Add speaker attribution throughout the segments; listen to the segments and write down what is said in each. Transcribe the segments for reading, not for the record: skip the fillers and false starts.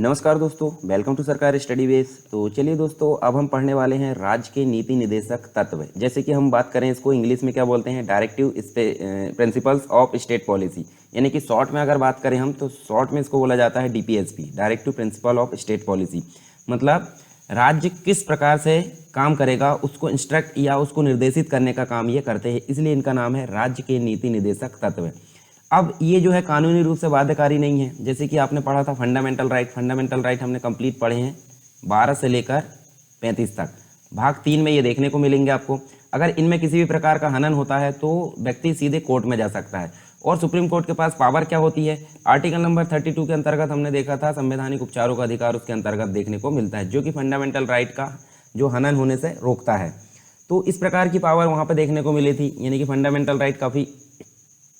Speaker 1: नमस्कार दोस्तों, welcome to सरकारी स्टडी बेस। तो चलिए दोस्तों, अब हम पढ़ने वाले हैं राज्य के नीति निदेशक तत्व। जैसे कि हम बात करें, इसको इंग्लिश में क्या बोलते हैं, directive principles of state policy, यानी कि शॉर्ट में अगर बात करें हम तो शॉर्ट में इसको बोला जाता है DPSP, directive principle of state policy. मतलब राज्य किस प्रकार से काम करेगा उसको इंस्ट्रक्ट या उसको निर्देशित करने का काम ये करते हैं, इसलिए इनका नाम है राज्य के नीति निदेशक तत्व। अब ये जो है कानूनी रूप से बाध्यकारी नहीं है। जैसे कि आपने पढ़ा था फंडामेंटल राइट हमने कंप्लीट पढ़े हैं 12 से लेकर 35 तक। भाग 3 में ये देखने को मिलेंगे आपको। अगर इनमें किसी भी प्रकार का हनन होता है तो व्यक्ति सीधे कोर्ट में जा सकता है। और सुप्रीम कोर्ट के पास पावर क्या होती है, आर्टिकल नंबर 32 के अंतर्गत हमने देखा था संवैधानिक उपचारों का अधिकार उसके अंतर्गत देखने को मिलता है, जो कि फंडामेंटल राइट का जो हनन होने से रोकता है। तो इस प्रकार की पावर वहाँ पर देखने को मिली थी, यानी कि फंडामेंटल राइट काफ़ी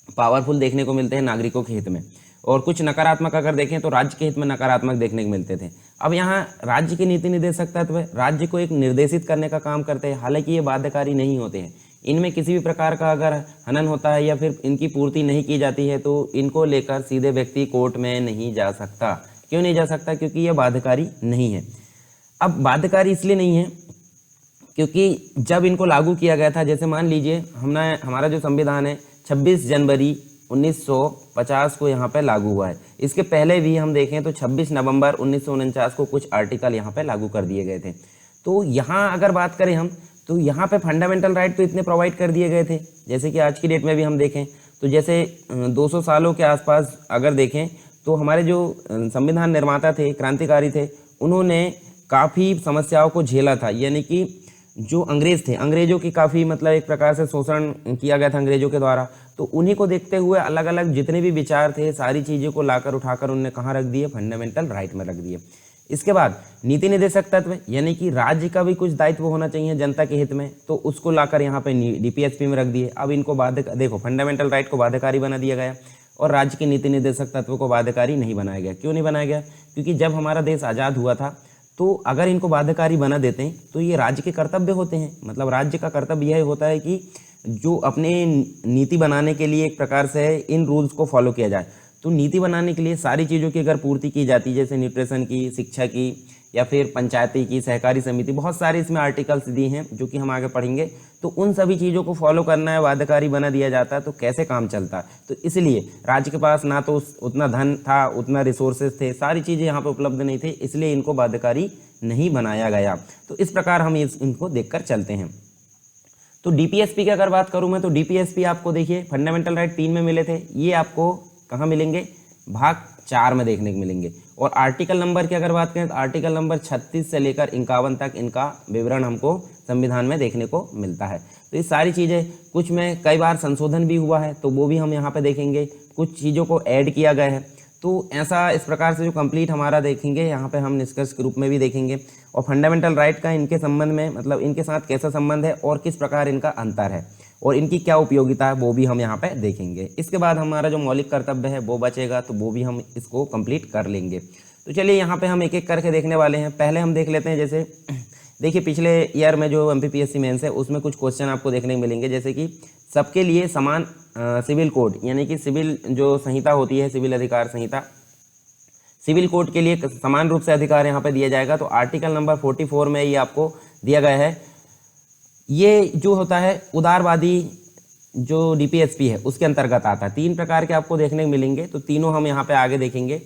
Speaker 1: पावरफुल देखने को मिलते हैं नागरिकों के हित में। और कुछ नकारात्मक अगर देखें तो राज्य के हित में नकारात्मक देखने को मिलते थे। अब यहाँ राज्य के नीति निदेशक तत्व राज्य को एक निर्देशित करने का काम करते हैं, हालांकि ये बाध्यकारी नहीं होते हैं। इनमें किसी भी प्रकार का अगर हनन होता है या फिर इनकी पूर्ति नहीं की जाती है तो इनको लेकर सीधे व्यक्ति कोर्ट में नहीं जा सकता। क्यों नहीं जा सकता? क्योंकि ये बाध्यकारी नहीं है। अब बाध्यकारी इसलिए नहीं है क्योंकि जब इनको लागू किया गया था, जैसे मान लीजिए हमारा जो संविधान है 26 जनवरी 1950 को यहाँ पे लागू हुआ है। इसके पहले भी हम देखें तो 26 नवंबर 1949 को कुछ आर्टिकल यहाँ पे लागू कर दिए गए थे। तो यहाँ अगर बात करें हम तो यहाँ पे फंडामेंटल राइट तो इतने प्रोवाइड कर दिए गए थे, जैसे कि आज की डेट में भी हम देखें तो जैसे 200 सालों के आसपास अगर देखें तो हमारे जो संविधान निर्माता थे, क्रांतिकारी थे, उन्होंने काफ़ी समस्याओं को झेला था। यानी कि जो अंग्रेज थे, अंग्रेजों की काफ़ी मतलब एक प्रकार से शोषण किया गया था अंग्रेजों के द्वारा। तो उन्हीं को देखते हुए अलग अलग जितने भी विचार थे सारी चीज़ों को लाकर उठाकर उन्होंने कहाँ रख दिए, फंडामेंटल राइट में रख दिए। इसके बाद नीति निदेशक तत्व, यानी कि राज्य का भी कुछ दायित्व होना चाहिए जनता के हित में, तो उसको लाकर यहाँ पे डीपीएसपी में रख दिए। अब इनको देखो फंडामेंटल राइट को बाध्यकारी बना दिया गया और राज्य के नीति निदेशक तत्व को बाध्यकारी नहीं बनाया गया। क्यों नहीं बनाया गया? क्योंकि जब हमारा देश आज़ाद हुआ था तो अगर इनको बाध्यकारी बना देते हैं तो ये राज्य के कर्तव्य होते हैं। मतलब राज्य का कर्तव्य यह होता है कि जो अपने नीति बनाने के लिए एक प्रकार से इन रूल्स को फॉलो किया जाए। तो नीति बनाने के लिए सारी चीज़ों की अगर पूर्ति की जाती, जैसे न्यूट्रिशन की, शिक्षा की, या फिर पंचायती की, सहकारी समिति, बहुत सारे इसमें आर्टिकल्स दिए हैं जो कि हम आगे पढ़ेंगे। तो उन सभी चीज़ों को फॉलो करना है, बाध्यकारी बना दिया जाता है तो कैसे काम चलता? तो इसलिए राज्य के पास ना तो उतना धन था, उतना रिसोर्सेज थे, सारी चीज़ें यहाँ पे उपलब्ध नहीं थी, इसलिए इनको बाध्यकारी नहीं बनाया गया। तो इस प्रकार हम इनको देखकर चलते हैं। तो डीपीएसपी की अगर बात करूँ मैं तो डीपीएसपी आपको देखिए फंडामेंटल राइट 3 में मिले थे, ये आपको कहाँ मिलेंगे? भाग 4 में देखने को मिलेंगे। और आर्टिकल नंबर की अगर बात करें तो आर्टिकल नंबर 36 से लेकर 51 तक इनका विवरण हमको संविधान में देखने को मिलता है। तो ये सारी चीज़ें, कुछ में कई बार संशोधन भी हुआ है तो वो भी हम यहाँ पे देखेंगे, कुछ चीज़ों को ऐड किया गया है। तो ऐसा इस प्रकार से जो कंप्लीट हमारा देखेंगे यहाँ पे हम निष्कर्ष के रूप में भी देखेंगे। और फंडामेंटल राइट का इनके संबंध में, मतलब इनके साथ कैसा संबंध है और किस प्रकार इनका अंतर है और इनकी क्या उपयोगिता है, वो भी हम यहाँ पे देखेंगे। इसके बाद हमारा जो मौलिक कर्तव्य है वो बचेगा, तो वो भी हम इसको कंप्लीट कर लेंगे। तो चलिए यहाँ पे हम एक एक करके देखने वाले हैं। पहले हम देख लेते हैं, जैसे देखिए पिछले ईयर में जो एमपीपीएससी मेंस है उसमें कुछ क्वेश्चन आपको देखने को मिलेंगे, जैसे कि सबके लिए समान सिविल कोड, यानी कि सिविल जो संहिता होती है, सिविल अधिकार संहिता, सिविल कोड के लिए समान रूप से अधिकार यहाँ पे दिया जाएगा। तो आर्टिकल नंबर 44 में ये आपको दिया गया है। ये जो होता है उदारवादी जो डीपीएसपी है उसके अंतर्गत आता है। 3 प्रकार के आपको देखने को मिलेंगे, तो तीनों हम यहाँ पे आगे देखेंगे।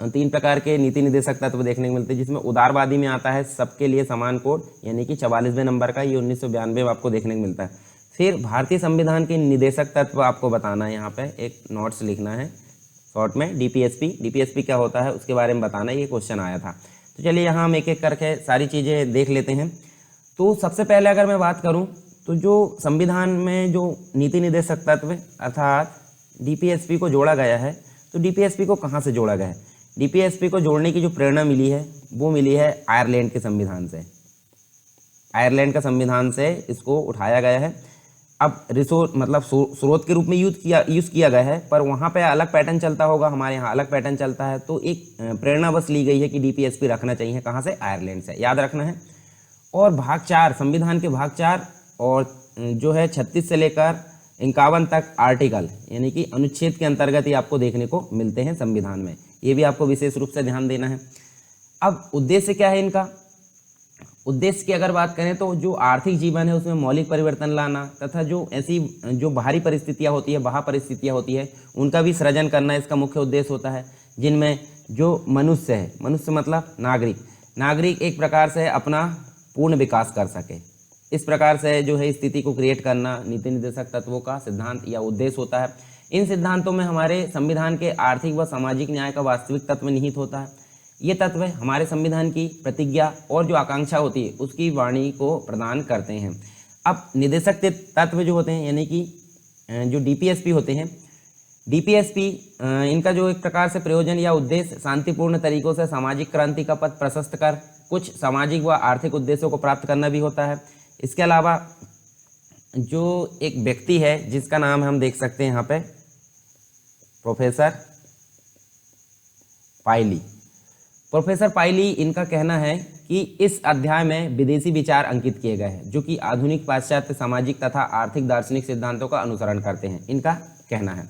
Speaker 1: 3 प्रकार के नीति निदेशक तत्व देखने को मिलते हैं, जिसमें उदारवादी में आता है सबके लिए समान कोड, यानी कि 44वें नंबर का, ये 1992 में आपको देखने को मिलता है। फिर भारतीय संविधान के निदेशक तत्व आपको बताना है, यहाँ पे एक नोट्स लिखना है शॉर्ट में। डीपीएसपी क्या होता है उसके बारे में बताना है, ये क्वेश्चन आया था। तो चलिए यहाँ हम एक एक करके सारी चीज़ें देख लेते हैं। तो सबसे पहले अगर मैं बात करूँ तो जो संविधान में जो नीति निदेशक तत्व अर्थात डीपीएसपी को जोड़ा गया है, तो डीपीएसपी को कहाँ से जोड़ा गया है? डीपीएसपी को जोड़ने की जो प्रेरणा मिली है वो मिली है आयरलैंड के संविधान से। आयरलैंड का संविधान से इसको उठाया गया है। अब रिसोर्स मतलब स्रोत के रूप में यूज़ किया गया है, पर वहाँ पे अलग पैटर्न चलता होगा, हमारे यहाँ अलग पैटर्न चलता है। तो एक प्रेरणा बस ली गई है कि डीपीएसपी रखना चाहिए, कहाँ से? आयरलैंड से, याद रखना है। और भाग 4, संविधान के भाग 4 और जो है 36 से लेकर 51 तक आर्टिकल, यानी कि अनुच्छेद के अंतर्गत ही आपको देखने को मिलते हैं संविधान में। ये भी आपको विशेष रूप से ध्यान देना है। अब उद्देश्य क्या है इनका? उद्देश्य की अगर बात करें तो जो आर्थिक जीवन है उसमें मौलिक परिवर्तन लाना तथा जो ऐसी जो बाहरी परिस्थितियां होती है, बाह्य परिस्थितियां होती है, उनका भी सृजन करना इसका मुख्य उद्देश्य होता है, जिनमें जो मनुष्य है, मनुष्य मतलब नागरिक एक प्रकार से अपना पूर्ण विकास कर सके, इस प्रकार से जो है स्थिति को क्रिएट करना नीति निर्देशक तत्वों का सिद्धांत या उद्देश्य होता है। इन सिद्धांतों में हमारे संविधान के आर्थिक व सामाजिक न्याय का वास्तविक तत्व निहित होता है। ये तत्व हमारे संविधान की प्रतिज्ञा और जो आकांक्षा होती है उसकी वाणी को प्रदान करते हैं। अब निदेशक तत्व जो होते हैं यानी कि जो डीपीएसपी होते हैं, डीपीएसपी इनका जो एक प्रकार से प्रयोजन या उद्देश्य शांतिपूर्ण तरीकों से सामाजिक क्रांति का पथ प्रशस्त कर कुछ सामाजिक व आर्थिक उद्देश्यों को प्राप्त करना भी होता है। इसके अलावा जो एक व्यक्ति है जिसका नाम हम देख सकते हैं यहाँ पे, प्रोफेसर पायली। प्रोफेसर पायली, इनका कहना है कि इस अध्याय में विदेशी विचार अंकित किए गए हैं जो कि आधुनिक पाश्चात्य सामाजिक तथा आर्थिक दार्शनिक सिद्धांतों का अनुसरण करते हैं, इनका कहना है।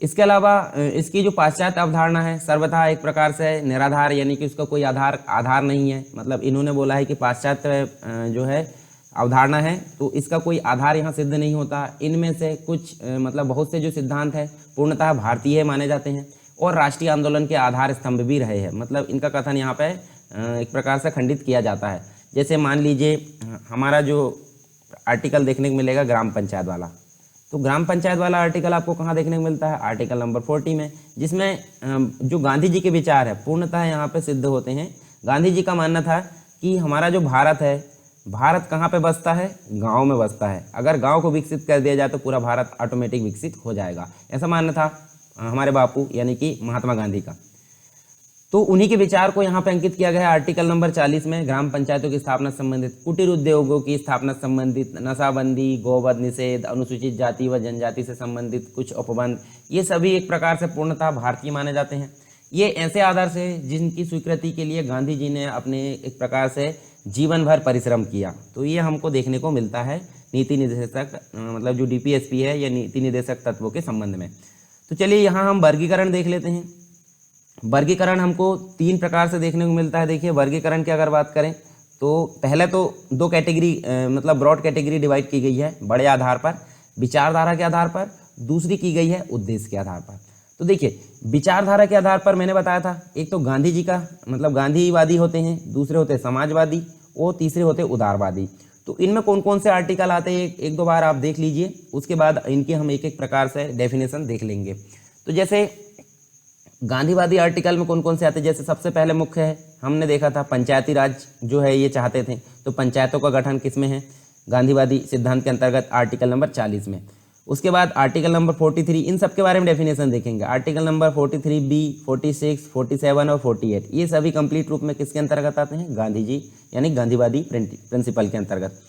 Speaker 1: इसके अलावा इसकी जो पाश्चात्य अवधारणा है सर्वथा एक प्रकार से निराधार, यानी कि उसका कोई आधार नहीं है। मतलब इन्होंने बोला है कि पाश्चात्य जो है अवधारणा है तो इसका कोई आधार यहाँ सिद्ध नहीं होता। इनमें से कुछ मतलब बहुत से जो सिद्धांत है पूर्णतः भारतीय माने जाते हैं और राष्ट्रीय आंदोलन के आधार स्तंभ भी रहे हैं। मतलब इनका कथन यहाँ पे एक प्रकार से खंडित किया जाता है। जैसे मान लीजिए हमारा जो आर्टिकल देखने को मिलेगा ग्राम पंचायत वाला, तो ग्राम पंचायत वाला आर्टिकल आपको कहाँ देखने को मिलता है? आर्टिकल नंबर 40 में, जिसमें जो गांधी जी के विचार है पूर्णतः यहाँ पे सिद्ध होते हैं। गांधी जी का मानना था कि हमारा जो भारत है, भारत कहाँ पे बसता है? गांव में बसता है। अगर गांव को विकसित कर दिया जाए तो पूरा भारत ऑटोमेटिक विकसित हो जाएगा, ऐसा मानना था हमारे बापू यानी कि महात्मा गांधी का। तो उन्हीं के विचार को यहाँ पे अंकित किया गया है आर्टिकल नंबर 40 में। ग्राम पंचायतों की स्थापना संबंधित, कुटीर उद्योगों की स्थापना संबंधित, नशाबंदी, गोवध निषेध, अनुसूचित जाति व जनजाति से संबंधित कुछ उपबंध, ये सभी एक प्रकार से पूर्णतः भारतीय माने जाते हैं। ये ऐसे आधार से जिनकी स्वीकृति के लिए गांधी जी ने अपने एक प्रकार से जीवन भर परिश्रम किया। तो ये हमको देखने को मिलता है नीति निर्देशक मतलब जो डीपीएसपी है या नीति निर्देशक तत्वों के संबंध में। तो चलिए यहाँ हम वर्गीकरण देख लेते हैं। वर्गीकरण हमको 3 प्रकार से देखने को मिलता है। देखिए वर्गीकरण की अगर बात करें तो पहले तो 2 कैटेगरी मतलब ब्रॉड कैटेगरी डिवाइड की गई है, बड़े आधार पर, विचारधारा के आधार पर, दूसरी की गई है उद्देश्य के आधार पर। तो देखिए विचारधारा के आधार पर मैंने बताया था, एक तो गांधी जी का मतलब गांधीवादी होते हैं, दूसरे होते हैं समाजवादी और तीसरे होते हैं उदारवादी। तो इनमें कौन कौन से आर्टिकल आते हैं एक दो बार आप देख लीजिए, उसके बाद इनकी हम एक एक प्रकार से डेफिनेशन देख लेंगे। तो जैसे गांधीवादी आर्टिकल में कौन कौन से आते हैं, जैसे सबसे पहले मुख्य है, हमने देखा था पंचायती राज जो है ये चाहते थे, तो पंचायतों का गठन किस में है? गांधीवादी सिद्धांत के अंतर्गत आर्टिकल नंबर 40 में। उसके बाद आर्टिकल नंबर 43, इन सब के बारे में डेफिनेशन देखेंगे। आर्टिकल नंबर 43B, 46, 47 और 48 ये सभी कंप्लीट रूप में किसके अंतर्गत आते हैं? गांधी जी यानी गांधीवादी प्रिंसिपल के अंतर्गत।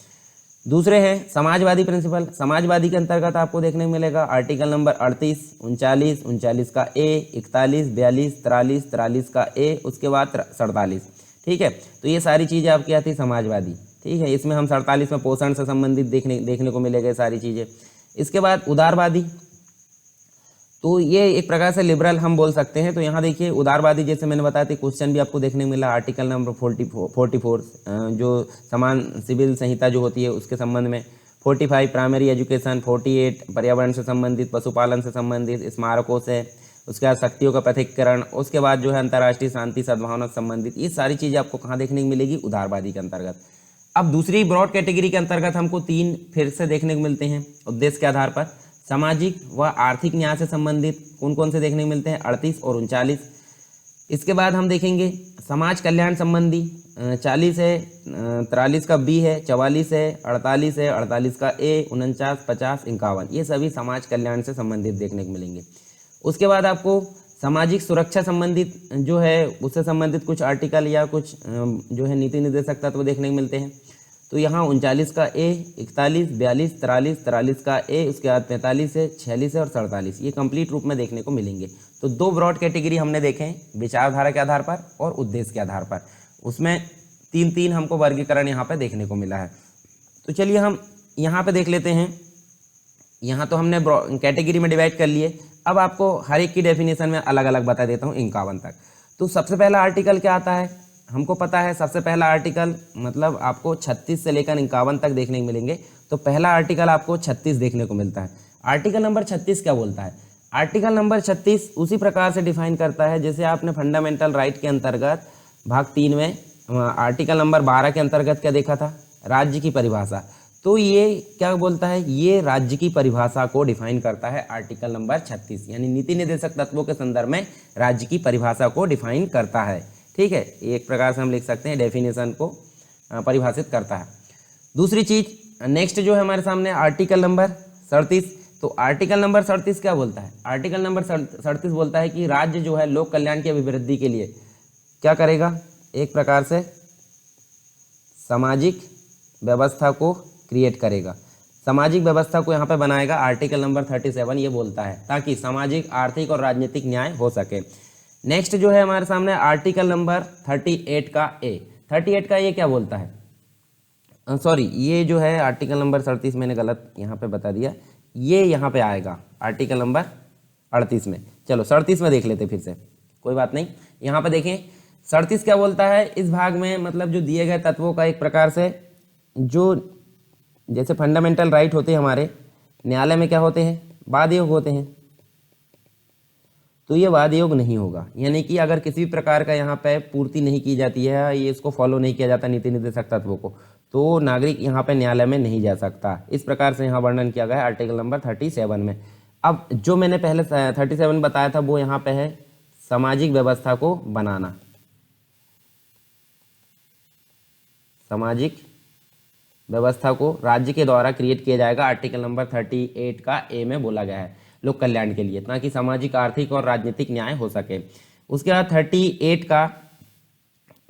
Speaker 1: दूसरे हैं समाजवादी प्रिंसिपल। समाजवादी के अंतर्गत आपको देखने को मिलेगा आर्टिकल नंबर 38, 39, 39 का ए, 41, 42, 43, 43 का ए, उसके बाद 47। ठीक है, तो ये सारी चीज़ें आपकी आती है समाजवादी। ठीक है, इसमें हम 47 में पोषण से संबंधित देखने को मिलेगा सारी चीज़ें। इसके बाद उदारवादी, तो ये एक प्रकार से लिबरल हम बोल सकते हैं। तो यहाँ देखिए उदारवादी, जैसे मैंने बताया था क्वेश्चन भी आपको देखने को मिला आर्टिकल नंबर 44 जो समान सिविल संहिता जो होती है उसके संबंध में, 45 प्राइमरी एजुकेशन, 48 पर्यावरण से संबंधित, पशुपालन से संबंधित, स्मारकों से, उसके बाद शक्तियों का पृथक्करण, उसके बाद जो है अंतर्राष्ट्रीय शांति सद्भावना से संबंधित, ये सारी चीज़ें आपको कहाँ देखने को मिलेगी? उदारवादी के अंतर्गत। अब दूसरी ब्रॉड कैटेगरी के अंतर्गत हमको 3 फिर से देखने को मिलते हैं उद्देश्य के आधार पर। सामाजिक व आर्थिक न्याय से संबंधित कौन कौन से देखने को मिलते हैं? 38 और 39। इसके बाद हम देखेंगे समाज कल्याण संबंधी, 40 है, 43 का बी है, 44 है, 48 है, 48 का ए, 49, 50, 51, ये सभी समाज कल्याण से संबंधित देखने को मिलेंगे। उसके बाद आपको सामाजिक सुरक्षा संबंधित जो है उससे संबंधित कुछ आर्टिकल या कुछ जो है नीति निर्देशक तत्व देखने को मिलते हैं। तो यहाँ 39 का ए, 41, 42, 43, 43 का ए, उसके बाद 45 है, 46 है और 47, ये कंप्लीट रूप में देखने को मिलेंगे। तो 2 ब्रॉड कैटेगरी हमने देखे हैं, विचारधारा के आधार पर और उद्देश्य के आधार पर। उसमें 3 हमको वर्गीकरण यहाँ पे देखने को मिला है। तो चलिए हम यहाँ पे देख लेते हैं यहाँ तो हमने कैटेगरी में डिवाइड कर लिए। अब आपको हर एक की डेफिनेशन में अलग अलग बता देता हूँ 51 तक। तो सबसे पहला आर्टिकल क्या आता है, हमको पता है सबसे पहला आर्टिकल मतलब आपको 36 से लेकर 51 तक देखने को मिलेंगे। तो पहला आर्टिकल आपको 36 देखने को मिलता है। आर्टिकल नंबर 36 क्या बोलता है? आर्टिकल नंबर 36 उसी प्रकार से डिफाइन करता है जैसे आपने फंडामेंटल राइट के अंतर्गत भाग 3 में आर्टिकल नंबर 12 के अंतर्गत क्या देखा था, राज्य की परिभाषा। तो ये क्या बोलता है, ये राज्य की परिभाषा को डिफाइन करता है आर्टिकल नंबर 36, यानी नीति निर्देशक तत्वों के संदर्भ में राज्य की परिभाषा को डिफाइन करता है। ठीक है, एक प्रकार से हम लिख सकते हैं डेफिनेशन को परिभाषित करता है। दूसरी चीज नेक्स्ट जो है हमारे सामने आर्टिकल नंबर 37। तो आर्टिकल नंबर 37 क्या बोलता है? आर्टिकल नंबर 37 बोलता है कि राज्य जो है लोक कल्याण की अभिवृद्धि के लिए क्या करेगा, एक प्रकार से सामाजिक व्यवस्था को क्रिएट करेगा, सामाजिक व्यवस्था को यहाँ पे बनाएगा। आर्टिकल नंबर 37 ये बोलता है ताकि सामाजिक, आर्थिक और राजनीतिक न्याय हो सके। नेक्स्ट जो है हमारे सामने आर्टिकल नंबर 38 का ए। 38 का ए क्या बोलता है, सॉरी ये जो है आर्टिकल नंबर 37 मैंने गलत यहाँ पे बता दिया, ये यहाँ पे आएगा आर्टिकल नंबर 38 में। चलो 37 में देख लेते फिर से, कोई बात नहीं। यहाँ पे देखें 37 क्या बोलता है, इस भाग में मतलब जो दिए गए तत्वों का एक प्रकार से जो जैसे फंडामेंटल राइट होते हैं हमारे न्यायालय में क्या होते हैं, वाद योग होते हैं। तो ये वाद योग नहीं होगा, यानी कि अगर किसी भी प्रकार का यहाँ पे पूर्ति नहीं की जाती है, ये इसको फॉलो नहीं किया जाता नीति निर्देशक तत्वों को, तो नागरिक यहाँ पे न्यायालय में नहीं जा सकता। इस प्रकार से यहाँ वर्णन किया गया है आर्टिकल नंबर 37 में। अब जो मैंने पहले 37 बताया था वो यहाँ पे है सामाजिक व्यवस्था को बनाना, सामाजिक व्यवस्था को राज्य के द्वारा क्रिएट किया जाएगा। आर्टिकल नंबर 38 का ए में बोला गया है लोक कल्याण के लिए, ताकि सामाजिक, आर्थिक और राजनीतिक न्याय हो सके। उसके बाद 38 का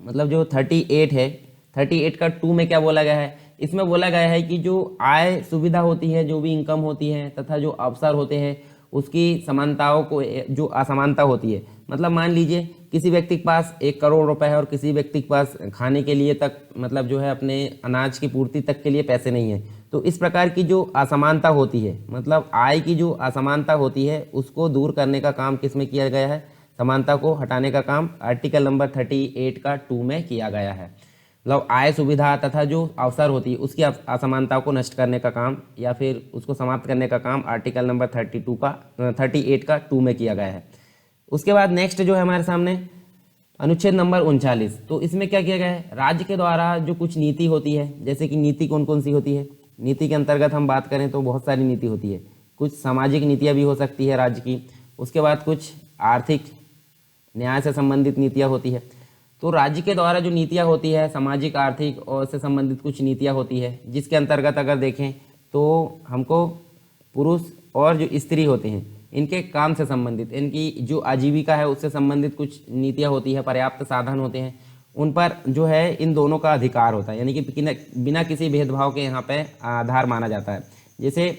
Speaker 1: मतलब जो 38 है, 38 का 2 में क्या बोला गया है, इसमें बोला गया है कि जो आय सुविधा होती है, जो भी इनकम होती है तथा जो अवसर होते हैं उसकी समानताओं को, जो असमानता होती है, मतलब मान लीजिए किसी व्यक्ति के पास 1 करोड़ रुपए है और किसी व्यक्ति के पास खाने के लिए तक मतलब जो है अपने अनाज की पूर्ति तक के लिए पैसे नहीं है। तो इस प्रकार की जो असमानता होती है, मतलब आय की जो असमानता होती है उसको दूर करने का काम किस में किया गया है, समानता को हटाने का काम आर्टिकल नंबर 38 का 2 में किया गया है। मतलब आय सुविधा तथा जो अवसर होती है उसकी असमानता को नष्ट करने का काम या फिर उसको समाप्त करने का काम आर्टिकल नंबर 38 का 2 में किया गया है। उसके बाद नेक्स्ट जो है हमारे सामने अनुच्छेद नंबर 39। तो इसमें क्या किया गया है, राज्य के द्वारा जो कुछ नीति होती है, जैसे कि नीति कौन कौन सी होती है, नीति के अंतर्गत हम बात करें तो बहुत सारी नीति होती है। कुछ सामाजिक नीतियाँ भी हो सकती है राज्य की, उसके बाद कुछ आर्थिक न्याय से संबंधित नीतियाँ होती है। तो राज्य के द्वारा जो नीतियाँ होती है सामाजिक, आर्थिक और से संबंधित कुछ नीतियाँ होती है, जिसके अंतर्गत अगर देखें तो हमको पुरुष और जो स्त्री होते हैं इनके काम से संबंधित, इनकी जो आजीविका है उससे संबंधित कुछ नीतियाँ होती है, पर्याप्त साधन होते हैं, उन पर जो है इन दोनों का अधिकार होता है, यानी कि बिना किसी भेदभाव के यहाँ पे आधार माना जाता है। जैसे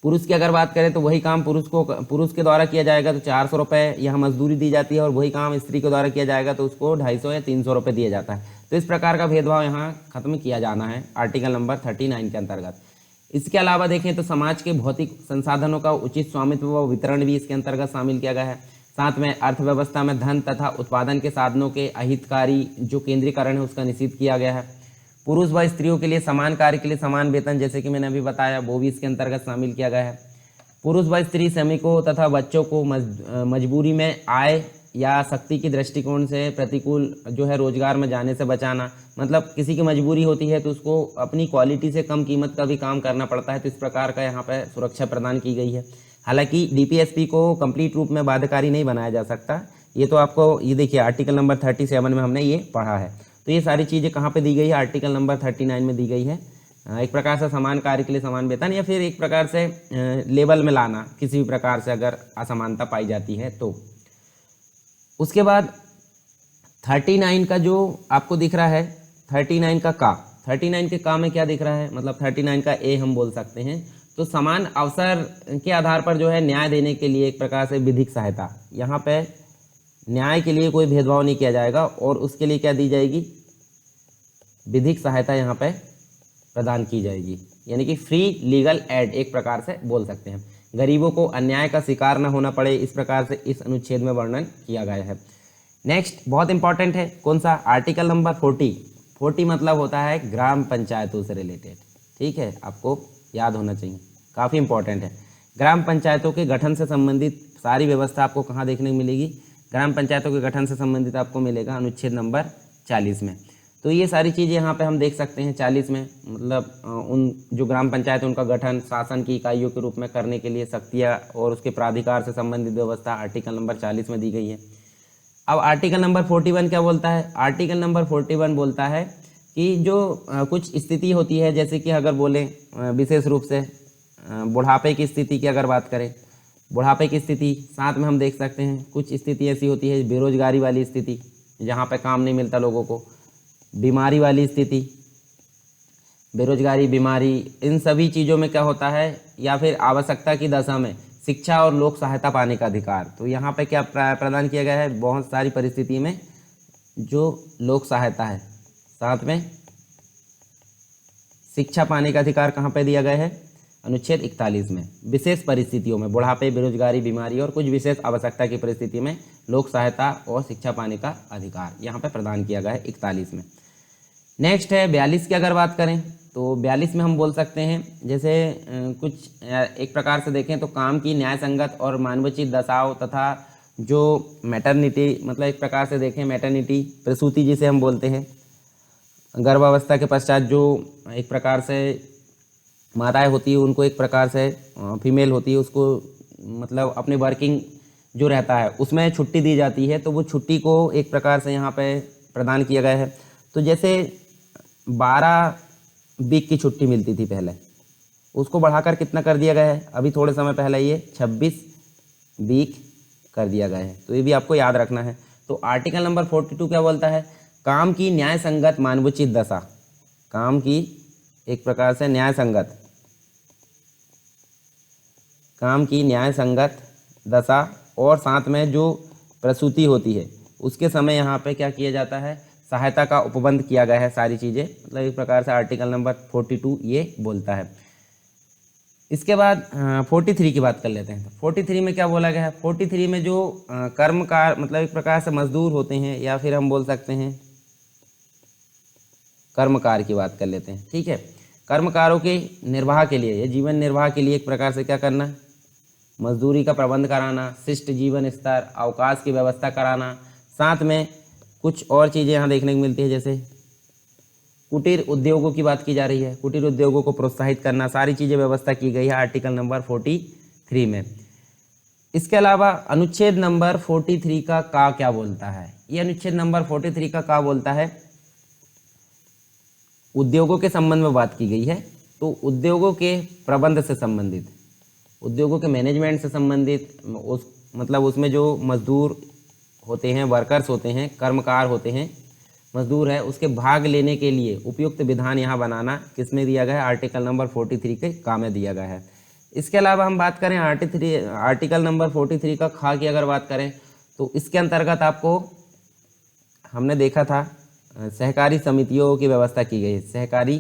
Speaker 1: पुरुष की अगर बात करें तो वही काम पुरुष के द्वारा किया जाएगा तो 400 रुपये यहाँ मजदूरी दी जाती है, और वही काम स्त्री के द्वारा किया जाएगा तो उसको 250 या 300 रुपये दिया जाता है। तो इस प्रकार का भेदभाव यहाँ खत्म किया जाना है आर्टिकल नंबर 39 के अंतर्गत। इसके अलावा देखें तो समाज के भौतिक संसाधनों का उचित स्वामित्व व वितरण भी इसके अंतर्गत शामिल किया गया है। साथ में अर्थव्यवस्था में धन तथा उत्पादन के साधनों के अहितकारी जो केंद्रीकरण है उसका निषेध किया गया है। पुरुष व स्त्रियों के लिए समान कार्य के लिए समान वेतन, जैसे कि मैंने अभी बताया, वो भी इसके अंतर्गत शामिल किया गया है। पुरुष व स्त्री श्रमिकों तथा बच्चों को मजबूरी में आय या शक्ति की दृष्टिकोण से प्रतिकूल जो है रोजगार में जाने से बचाना, मतलब किसी की मजबूरी होती है तो उसको अपनी क्वालिटी से कम कीमत का भी काम करना पड़ता है, तो इस प्रकार का यहाँ पर सुरक्षा प्रदान की गई है। हालांकि डीपीएसपी को कंप्लीट रूप में बाध्यकारी नहीं बनाया जा सकता, ये तो आपको ये देखिए आर्टिकल नंबर 37 में हमने ये पढ़ा है। तो ये सारी चीज़ें कहाँ पे दी गई है, आर्टिकल नंबर 39 में दी गई है। एक प्रकार से समान कार्य के लिए समान वेतन, या फिर एक प्रकार से लेवल में लाना किसी भी प्रकार से अगर असमानता पाई जाती है तो। उसके बाद 39 का जो आपको दिख रहा है, 39 के का में क्या दिख रहा है, मतलब 39 का ए हम बोल सकते हैं। तो समान अवसर के आधार पर जो है न्याय देने के लिए एक प्रकार से विधिक सहायता, यहाँ पे न्याय के लिए कोई भेदभाव नहीं किया जाएगा और उसके लिए क्या दी जाएगी, विधिक सहायता यहाँ पे प्रदान की जाएगी, यानी कि फ्री लीगल एड एक प्रकार से बोल सकते हैं। गरीबों को अन्याय का शिकार न होना पड़े, इस प्रकार से इस अनुच्छेद में वर्णन किया गया है। नेक्स्ट बहुत इंपॉर्टेंट है, कौन सा? आर्टिकल नंबर 40 मतलब होता है ग्राम पंचायतों से रिलेटेड, ठीक है, आपको याद होना चाहिए, काफ़ी इंपॉर्टेंट है। ग्राम पंचायतों के गठन से संबंधित सारी व्यवस्था आपको कहाँ देखने को मिलेगी? ग्राम पंचायतों के गठन से संबंधित आपको मिलेगा अनुच्छेद नंबर 40 में। तो ये सारी चीज़ें यहाँ पे हम देख सकते हैं 40 में, मतलब उन जो ग्राम पंचायत है उनका गठन शासन की इकाइयों के रूप में करने के लिए शक्तियाँ और उसके प्राधिकार से संबंधित व्यवस्था आर्टिकल नंबर 40 में दी गई है। अब आर्टिकल नंबर 41 क्या बोलता है? आर्टिकल नंबर 41 बोलता है कि जो कुछ स्थिति होती है, जैसे कि अगर बोलें विशेष रूप से बुढ़ापे की स्थिति की अगर बात करें, बुढ़ापे की स्थिति, साथ में हम देख सकते हैं कुछ स्थिति ऐसी होती है बेरोजगारी वाली स्थिति, जहाँ पे काम नहीं मिलता लोगों को, बीमारी वाली स्थिति, बेरोजगारी, बीमारी, इन सभी चीज़ों में क्या होता है, या फिर आवश्यकता की दशा में शिक्षा और लोक सहायता पाने का अधिकार। तो यहाँ पे क्या प्रदान किया गया है? बहुत सारी परिस्थिति में जो लोक सहायता है, साथ में शिक्षा पाने का अधिकार कहाँ पे दिया गया है? अनुच्छेद 41 में। विशेष परिस्थितियों में बुढ़ापे, बेरोजगारी, बीमारी और कुछ विशेष आवश्यकता की परिस्थिति में लोक सहायता और शिक्षा पाने का अधिकार यहाँ पे प्रदान किया गया है 41 में। नेक्स्ट है 42 की अगर बात करें तो 42 में हम बोल सकते हैं, जैसे कुछ एक प्रकार से देखें तो काम की न्याय संगत और मानवोचित दशाओं तथा जो मैटरनिटी, मतलब एक प्रकार से देखें मैटरनिटी, प्रसूति जिसे हम बोलते हैं, गर्भावस्था के पश्चात जो एक प्रकार से माताएं होती है उनको एक प्रकार से फीमेल होती है उसको मतलब अपने वर्किंग जो रहता है उसमें छुट्टी दी जाती है, तो वो छुट्टी को एक प्रकार से यहाँ पे प्रदान किया गया है। तो जैसे 12 वीक की छुट्टी मिलती थी पहले, उसको बढ़ाकर कितना कर दिया गया है? अभी थोड़े समय पहले ये 26 वीक कर दिया गया है, तो ये भी आपको याद रखना है। तो आर्टिकल नंबर 42 क्या बोलता है? काम की न्याय संगत मानवोचित दशा, काम की एक प्रकार से न्याय संगत, काम की न्याय संगत दशा और साथ में जो प्रसूति होती है उसके समय यहाँ पे क्या किया जाता है? सहायता का उपबंध किया गया है, सारी चीज़ें, मतलब एक प्रकार से आर्टिकल नंबर 42 ये बोलता है। इसके बाद 43 की बात कर लेते हैं। तो 43 में क्या बोला गया है? 43 में जो कर्मकार, मतलब एक प्रकार से मजदूर होते हैं या फिर हम बोल सकते हैं कर्मकार की बात कर लेते हैं, ठीक है। कर्मकारों के निर्वाह के लिए या जीवन निर्वाह के लिए एक प्रकार से क्या करना? मजदूरी का प्रबंध कराना, शिष्ट जीवन स्तर, अवकाश की व्यवस्था कराना, साथ में कुछ और चीज़ें यहाँ देखने को मिलती है, जैसे कुटीर उद्योगों की बात की जा रही है, कुटीर उद्योगों को प्रोत्साहित करना, सारी चीज़ें व्यवस्था की गई है आर्टिकल नंबर 43 में। इसके अलावा अनुच्छेद नंबर 43 का क्या बोलता है? ये अनुच्छेद नंबर 43 का बोलता है? उद्योगों के संबंध में बात की गई है, तो उद्योगों के प्रबंध से संबंधित, उद्योगों के मैनेजमेंट से संबंधित, उस मतलब उसमें जो मजदूर होते हैं, वर्कर्स होते हैं, कर्मकार होते हैं, मजदूर है, उसके भाग लेने के लिए उपयुक्त विधान यहाँ बनाना किसमें दिया गया है? आर्टिकल नंबर 43 के का में दिया गया है। इसके अलावा हम बात करें आर्टिकल नंबर 43 का खा की अगर बात करें तो इसके अंतर्गत आपको हमने देखा था सहकारी समितियों की व्यवस्था की गई है, सहकारी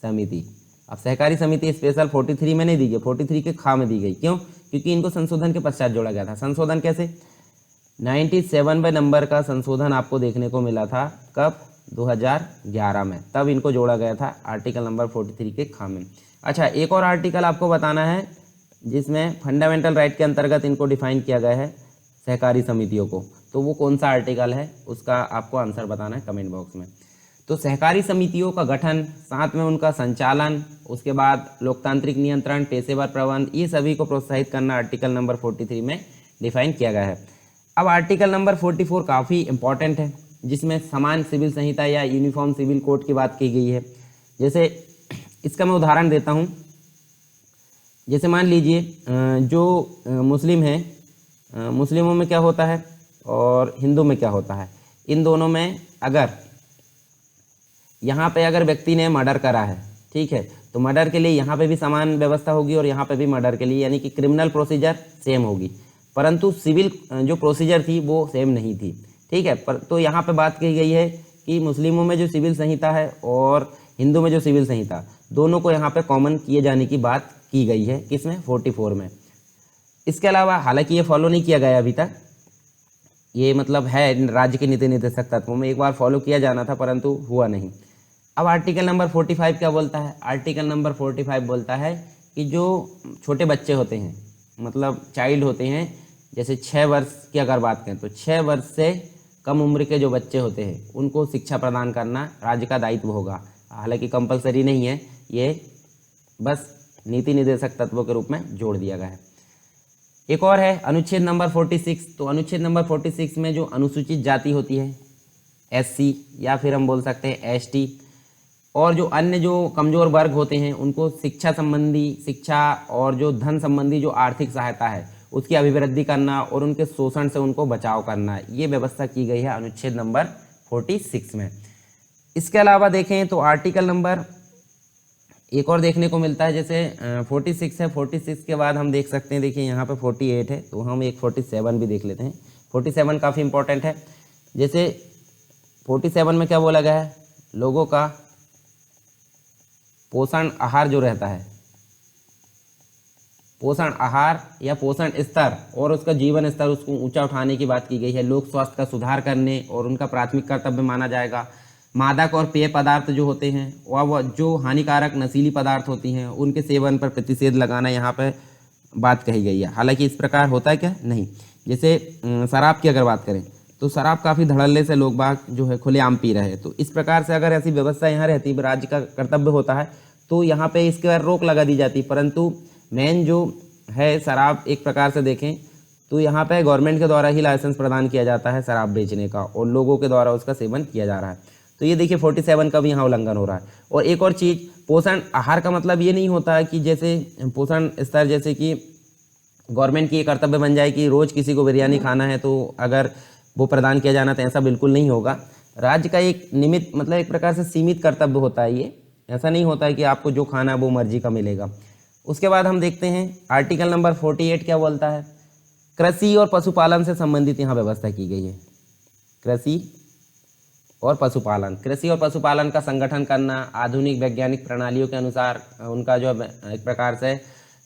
Speaker 1: समिति। अब सहकारी समिति स्पेशल 43 में नहीं दी गई, 43 के खा में दी गई। क्यों? क्योंकि इनको संशोधन के पश्चात जोड़ा गया था। संशोधन कैसे? 97 नंबर का संशोधन आपको देखने को मिला था, कब? 2011 में, तब इनको जोड़ा गया था आर्टिकल नंबर 43 के खा में। अच्छा, एक और आर्टिकल आपको बताना है जिसमें फंडामेंटल राइट के अंतर्गत इनको डिफाइन किया गया है सहकारी समितियों को, तो वो कौन सा आर्टिकल है उसका आपको आंसर बताना है कमेंट बॉक्स में। तो सहकारी समितियों का गठन, साथ में उनका संचालन, उसके बाद लोकतांत्रिक नियंत्रण, पेशेवर प्रबंध, ये सभी को प्रोत्साहित करना आर्टिकल नंबर 43 में डिफाइन किया गया है। अब आर्टिकल नंबर 44 काफ़ी इंपॉर्टेंट है, जिसमें समान सिविल संहिता या यूनिफॉर्म सिविल कोड की बात की गई है। जैसे इसका मैं उदाहरण देता हूँ, जैसे मान लीजिए जो मुस्लिम हैं, मुस्लिमों में क्या होता है और हिंदू में क्या होता है, इन दोनों में अगर यहाँ पे अगर व्यक्ति ने मर्डर करा है, ठीक है, तो मर्डर के लिए यहाँ पे भी समान व्यवस्था होगी और यहाँ पे भी मर्डर के लिए, यानी कि क्रिमिनल प्रोसीजर सेम होगी, परंतु सिविल जो प्रोसीजर थी वो सेम नहीं थी, ठीक है। पर तो यहाँ पे बात की गई है कि मुस्लिमों में जो सिविल संहिता है और हिंदू में जो सिविल संहिता, दोनों को यहाँ पे कॉमन किए जाने की बात की गई है, किसमें, 44 में। इसके अलावा हालांकि ये फॉलो नहीं किया गया अभी तक, ये मतलब है राज्य के नीति निर्देशक तत्वों में एक बार फॉलो किया जाना था परंतु हुआ नहीं। अब आर्टिकल नंबर 45 क्या बोलता है? आर्टिकल नंबर 45 बोलता है कि जो छोटे बच्चे होते हैं, मतलब चाइल्ड होते हैं, जैसे 6 वर्ष की अगर बात करें तो 6 वर्ष से कम उम्र के जो बच्चे होते हैं उनको शिक्षा प्रदान करना राज्य का दायित्व होगा। हालांकि कंपलसरी नहीं है, ये बस नीति निर्देशक तत्वों के रूप में जोड़ दिया गया है। एक और है अनुच्छेद नंबर 46। तो अनुच्छेद नंबर 46 में जो अनुसूचित जाति होती है, SC या फिर हम बोल सकते हैं ST, और जो अन्य जो कमज़ोर वर्ग होते हैं उनको शिक्षा संबंधी, शिक्षा और जो धन संबंधी जो आर्थिक सहायता है उसकी अभिवृद्धि करना और उनके शोषण से उनको बचाव करना, ये व्यवस्था की गई है अनुच्छेद नंबर 46 में। इसके अलावा देखें तो आर्टिकल नंबर एक और देखने को मिलता है, जैसे 46 है, 46 के बाद हम देख सकते हैं, देखिए यहाँ पे 48 है, तो हम एक 47 भी देख लेते हैं। 47 काफ़ी इंपॉर्टेंट है। जैसे 47 में क्या बोला गया है, लोगों का पोषण आहार जो रहता है, पोषण आहार या पोषण स्तर और उसका जीवन स्तर, उसको ऊंचा उठाने की बात की गई है। लोक स्वास्थ्य का सुधार करने और उनका प्राथमिक कर्तव्य माना जाएगा। मादक और पेय पदार्थ जो होते हैं और जो हानिकारक नशीली पदार्थ होती हैं उनके सेवन पर प्रतिषेध लगाना यहाँ पे बात कही गई है। हालांकि इस प्रकार होता है क्या, नहीं। जैसे शराब की अगर बात करें तो शराब काफ़ी धड़ल्ले से लोग बाग जो है खुलेआम पी रहे हैं, तो इस प्रकार से अगर ऐसी व्यवस्था यहाँ रहती, राज्य का कर्तव्य होता है, तो यहाँ पे इसके बाद रोक लगा दी जाती। परंतु मेन जो है शराब, एक प्रकार से देखें तो यहाँ पे गवर्नमेंट के द्वारा ही लाइसेंस प्रदान किया जाता है शराब बेचने का और लोगों के द्वारा उसका सेवन किया जा रहा है। तो ये देखिए 47 का भी यहाँ उल्लंघन हो रहा है। और एक और चीज़, पोषण आहार का मतलब ये नहीं होता है कि जैसे पोषण स्तर, जैसे कि गवर्नमेंट की ये कर्तव्य बन जाए कि रोज़ किसी को बिरयानी खाना है तो अगर वो प्रदान किया जाना, तो ऐसा बिल्कुल नहीं होगा। राज्य का एक निमित, मतलब एक प्रकार से सीमित कर्तव्य होता है ये, ऐसा नहीं होता है कि आपको जो खाना है वो मर्जी का मिलेगा। उसके बाद हम देखते हैं आर्टिकल नंबर 48 क्या बोलता है, कृषि और पशुपालन से संबंधित यहाँ व्यवस्था की गई है। कृषि और पशुपालन, कृषि और पशुपालन का संगठन करना, आधुनिक वैज्ञानिक प्रणालियों के अनुसार उनका जो एक प्रकार से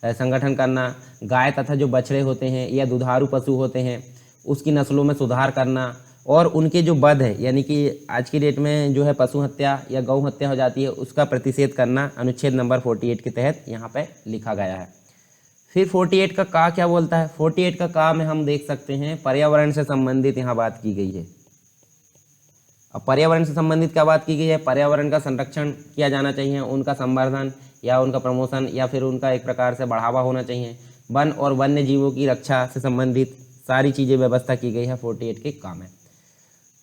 Speaker 1: संगठन करना, गाय तथा जो बछड़े होते हैं या दुधारू पशु होते हैं उसकी नस्लों में सुधार करना और उनके जो वध है, यानी कि आज की डेट में जो है पशु हत्या या गौ हत्या हो जाती है, उसका प्रतिषेध करना अनुच्छेद नंबर 48 के तहत यहाँ पे लिखा गया है। फिर 48 का क्या बोलता है, 48 का में हम देख सकते हैं पर्यावरण से संबंधित यहाँ बात की गई है। अब पर्यावरण से संबंधित क्या बात की गई है, पर्यावरण का संरक्षण किया जाना चाहिए, उनका संवर्धन या उनका प्रमोशन या फिर उनका एक प्रकार से बढ़ावा होना चाहिए। वन और वन्य जीवों की रक्षा से संबंधित सारी चीज़ें व्यवस्था की गई है 48 के काम है।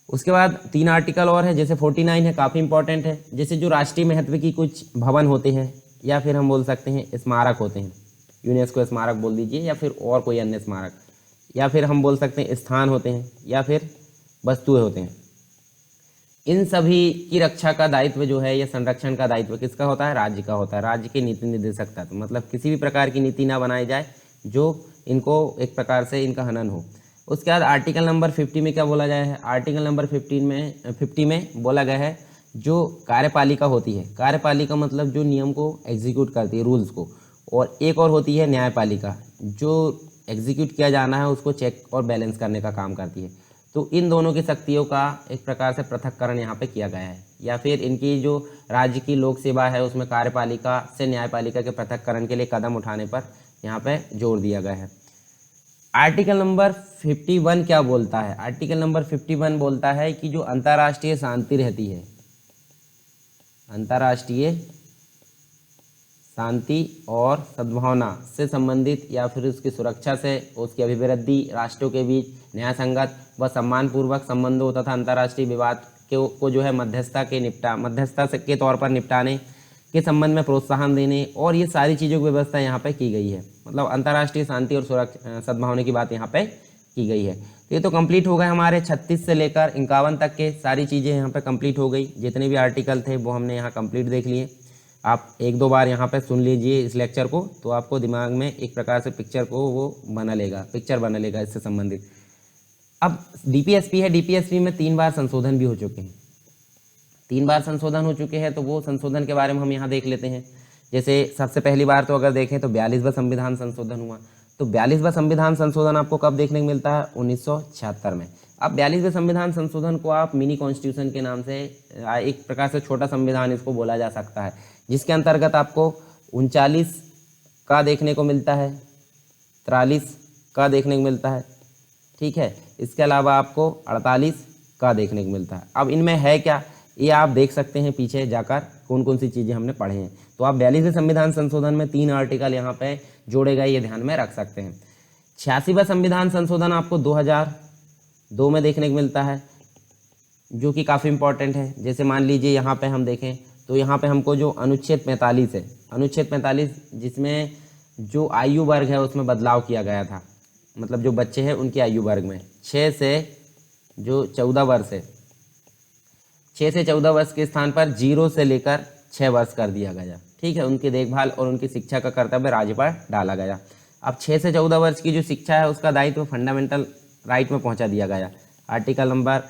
Speaker 1: उसके बाद 3 आर्टिकल और है, जैसे 49 है, काफ़ी इंपॉर्टेंट है। जैसे जो राष्ट्रीय महत्व की कुछ भवन होते हैं या फिर हम बोल सकते हैं स्मारक होते हैं, यूनेस्को स्मारक बोल दीजिए या फिर और कोई अन्य स्मारक, या फिर हम बोल सकते हैं स्थान होते हैं या फिर वस्तुएं होते हैं, इन सभी की रक्षा का दायित्व जो है या संरक्षण का दायित्व किसका होता है, राज्य का होता है। राज्य के नीति निर्देशक तत्व, मतलब किसी भी प्रकार की नीति ना बनाई जाए जो इनको एक प्रकार से इनका हनन हो। उसके बाद आर्टिकल नंबर 50 में क्या बोला गया है, आर्टिकल नंबर 50 में बोला गया है जो कार्यपालिका होती है, कार्यपालिका मतलब जो नियम को एग्जीक्यूट करती है, रूल्स को, और एक और होती है न्यायपालिका जो एग्जीक्यूट किया जाना है उसको चेक और बैलेंस करने का काम करती है। तो इन दोनों की शक्तियों का एक प्रकार से पृथक्करण यहाँ पे किया गया है, या फिर इनकी जो राज्य की लोक सेवा है उसमें कार्यपालिका से न्यायपालिका के पृथक्करण के लिए कदम उठाने पर यहाँ पे जोर दिया गया है। आर्टिकल नंबर 51 क्या बोलता है, आर्टिकल नंबर 51 बोलता है कि जो अंतर्राष्ट्रीय शांति रहती है, अंतर्राष्ट्रीय शांति और सद्भावना से संबंधित या फिर उसकी सुरक्षा से उसकी अभिवृद्धि, राष्ट्रों के बीच न्यायसंगत व सम्मानपूर्वक संबंधों तथा अंतर्राष्ट्रीय विवाद को जो है मध्यस्थता के तौर पर निपटाने के संबंध में प्रोत्साहन देने, और ये सारी चीज़ों की व्यवस्था यहाँ पे की गई है। मतलब अंतर्राष्ट्रीय शांति और सद्भावना की बात यहाँ पे की गई है। तो ये तो कंप्लीट हो गए हमारे 36 से लेकर 51 तक के सारी चीज़ें यहाँ पे कंप्लीट हो गई। जितने भी आर्टिकल थे वो हमने यहाँ कंप्लीट देख लिए। आप 1-2 बार यहाँ पे सुन लीजिए इस लेक्चर को, तो आपको दिमाग में एक प्रकार से पिक्चर बना लेगा इससे संबंधित। अब DPSP है, DPSP में 3 बार संशोधन भी हो चुके हैं। 3 बार संशोधन हो चुके हैं, तो वो संशोधन के बारे में हम यहाँ देख लेते हैं। जैसे सबसे पहली बार तो अगर देखें तो 42वां संविधान संशोधन हुआ। तो 42वां संविधान संशोधन आपको कब देखने को मिलता है? 1976 में। अब 42वें संविधान संशोधन को आप मिनी कॉन्स्टिट्यूशन के नाम से, एक प्रकार से छोटा संविधान इसको बोला जा सकता है, जिसके अंतर्गत आपको 39 का देखने को मिलता है, 43 का देखने को मिलता है, ठीक है। इसके अलावा आपको 48 का देखने को मिलता है। अब इनमें है क्या, ये आप देख सकते हैं पीछे जाकर कौन कौन सी चीज़ें हमने पढ़े हैं। तो आप 42वें संविधान संशोधन में 3 आर्टिकल यहाँ पे जोड़े गए, ये ध्यान में रख सकते हैं। 86वां संविधान संशोधन आपको 2002 में देखने को मिलता है, जो कि काफ़ी इंपॉर्टेंट है। जैसे मान लीजिए यहाँ पे हम देखें तो यहाँ पे हमको जो अनुच्छेद 45 है, अनुच्छेद 45 जिसमें जो आयु वर्ग है उसमें बदलाव किया गया था, मतलब जो बच्चे हैं उनकी आयु वर्ग में 6 से जो 14 वर्ष है, 6 से 14 वर्ष के स्थान पर 0 से लेकर 6 वर्ष कर दिया गया, ठीक है। उनकी देखभाल और उनकी शिक्षा का कर्तव्य राज्य पर डाला गया। अब 6 से 14 वर्ष की जो शिक्षा है उसका दायित्व फंडामेंटल राइट में पहुंचा दिया गया। आर्टिकल नंबर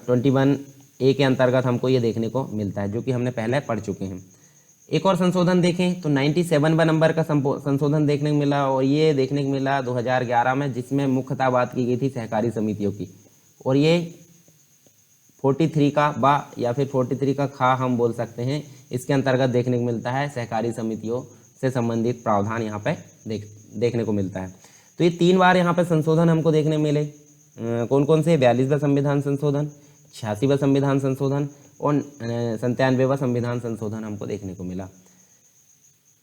Speaker 1: 21A के अंतर्गत हमको ये देखने को मिलता है, जो कि हमने पहले पढ़ चुके हैं। एक और संशोधन देखें तो 97वां नंबर का संशोधन देखने को मिला, और ये देखने को मिला 2011 में, जिसमें मुख्यतः बात की गई थी सहकारी समितियों की। और ये 43 का बा या फिर 43 का खा हम बोल सकते हैं, इसके अंतर्गत देखने को मिलता है सहकारी समितियों से संबंधित प्रावधान यहाँ पे देखने को मिलता है। तो ये 3 बार यहाँ पे संशोधन हमको देखने मिले। कौन कौन से? 42वां संविधान संशोधन, 86वां संविधान संशोधन और 97वां संविधान संशोधन हमको देखने को मिला।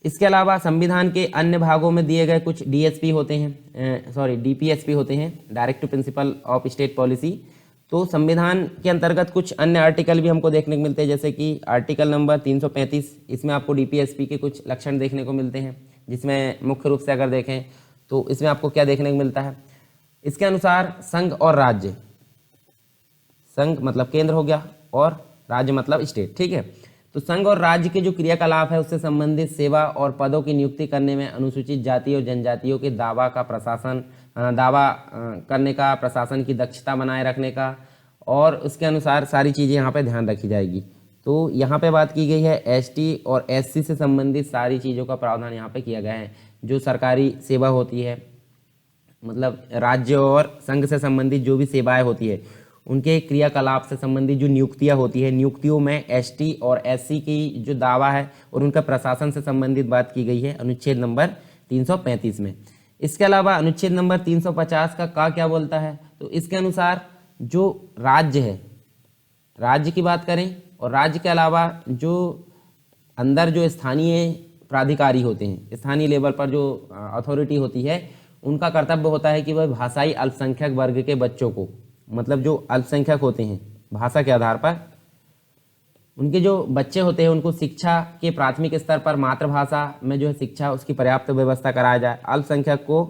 Speaker 1: इसके अलावा संविधान के अन्य भागों में दिए गए कुछ डीएसपी होते हैं, डीपीएसपी होते हैं, directive principle of state policy. तो संविधान के अंतर्गत कुछ अन्य आर्टिकल भी हमको देखने को मिलते हैं, जैसे कि आर्टिकल नंबर 335, इसमें आपको डीपीएसपी के कुछ लक्षण देखने को मिलते हैं, जिसमें मुख्य रूप से अगर देखें तो इसमें आपको क्या देखने को मिलता है। इसके अनुसार संघ और राज्य, संघ मतलब केंद्र हो गया और राज्य मतलब स्टेट, ठीक है। तो संघ और राज्य के जो क्रियाकलाप है उससे संबंधित सेवा और पदों की नियुक्ति करने में अनुसूचित जाति और जनजातियों के दावा करने का, प्रशासन की दक्षता बनाए रखने का, और उसके अनुसार सारी चीज़ें यहाँ पे ध्यान रखी जाएगी। तो यहाँ पे बात की गई है एसटी और एससी से संबंधित सारी चीज़ों का प्रावधान यहाँ पे किया गया है। जो सरकारी सेवा होती है, मतलब राज्य और संघ से संबंधित जो भी सेवाएं होती है, उनके क्रियाकलाप से संबंधित जो नियुक्तियां होती है, नियुक्तियों में एसटी और एससी की जो दावा है और उनका प्रशासन से संबंधित बात की गई है अनुच्छेद नंबर 335 में। इसके अलावा अनुच्छेद नंबर 350 का क्या बोलता है? तो इसके अनुसार जो राज्य है, राज्य की बात करें, और राज्य के अलावा जो अंदर जो स्थानीय प्राधिकारी होते हैं, स्थानीय लेवल पर जो अथॉरिटी होती है, उनका कर्तव्य होता है कि वह भाषाई अल्पसंख्यक वर्ग के बच्चों को, मतलब जो अल्पसंख्यक होते हैं भाषा के आधार पर, उनके जो बच्चे होते हैं उनको शिक्षा के प्राथमिक स्तर पर मातृभाषा में जो है शिक्षा उसकी पर्याप्त व्यवस्था कराया जाए। अल्पसंख्यक को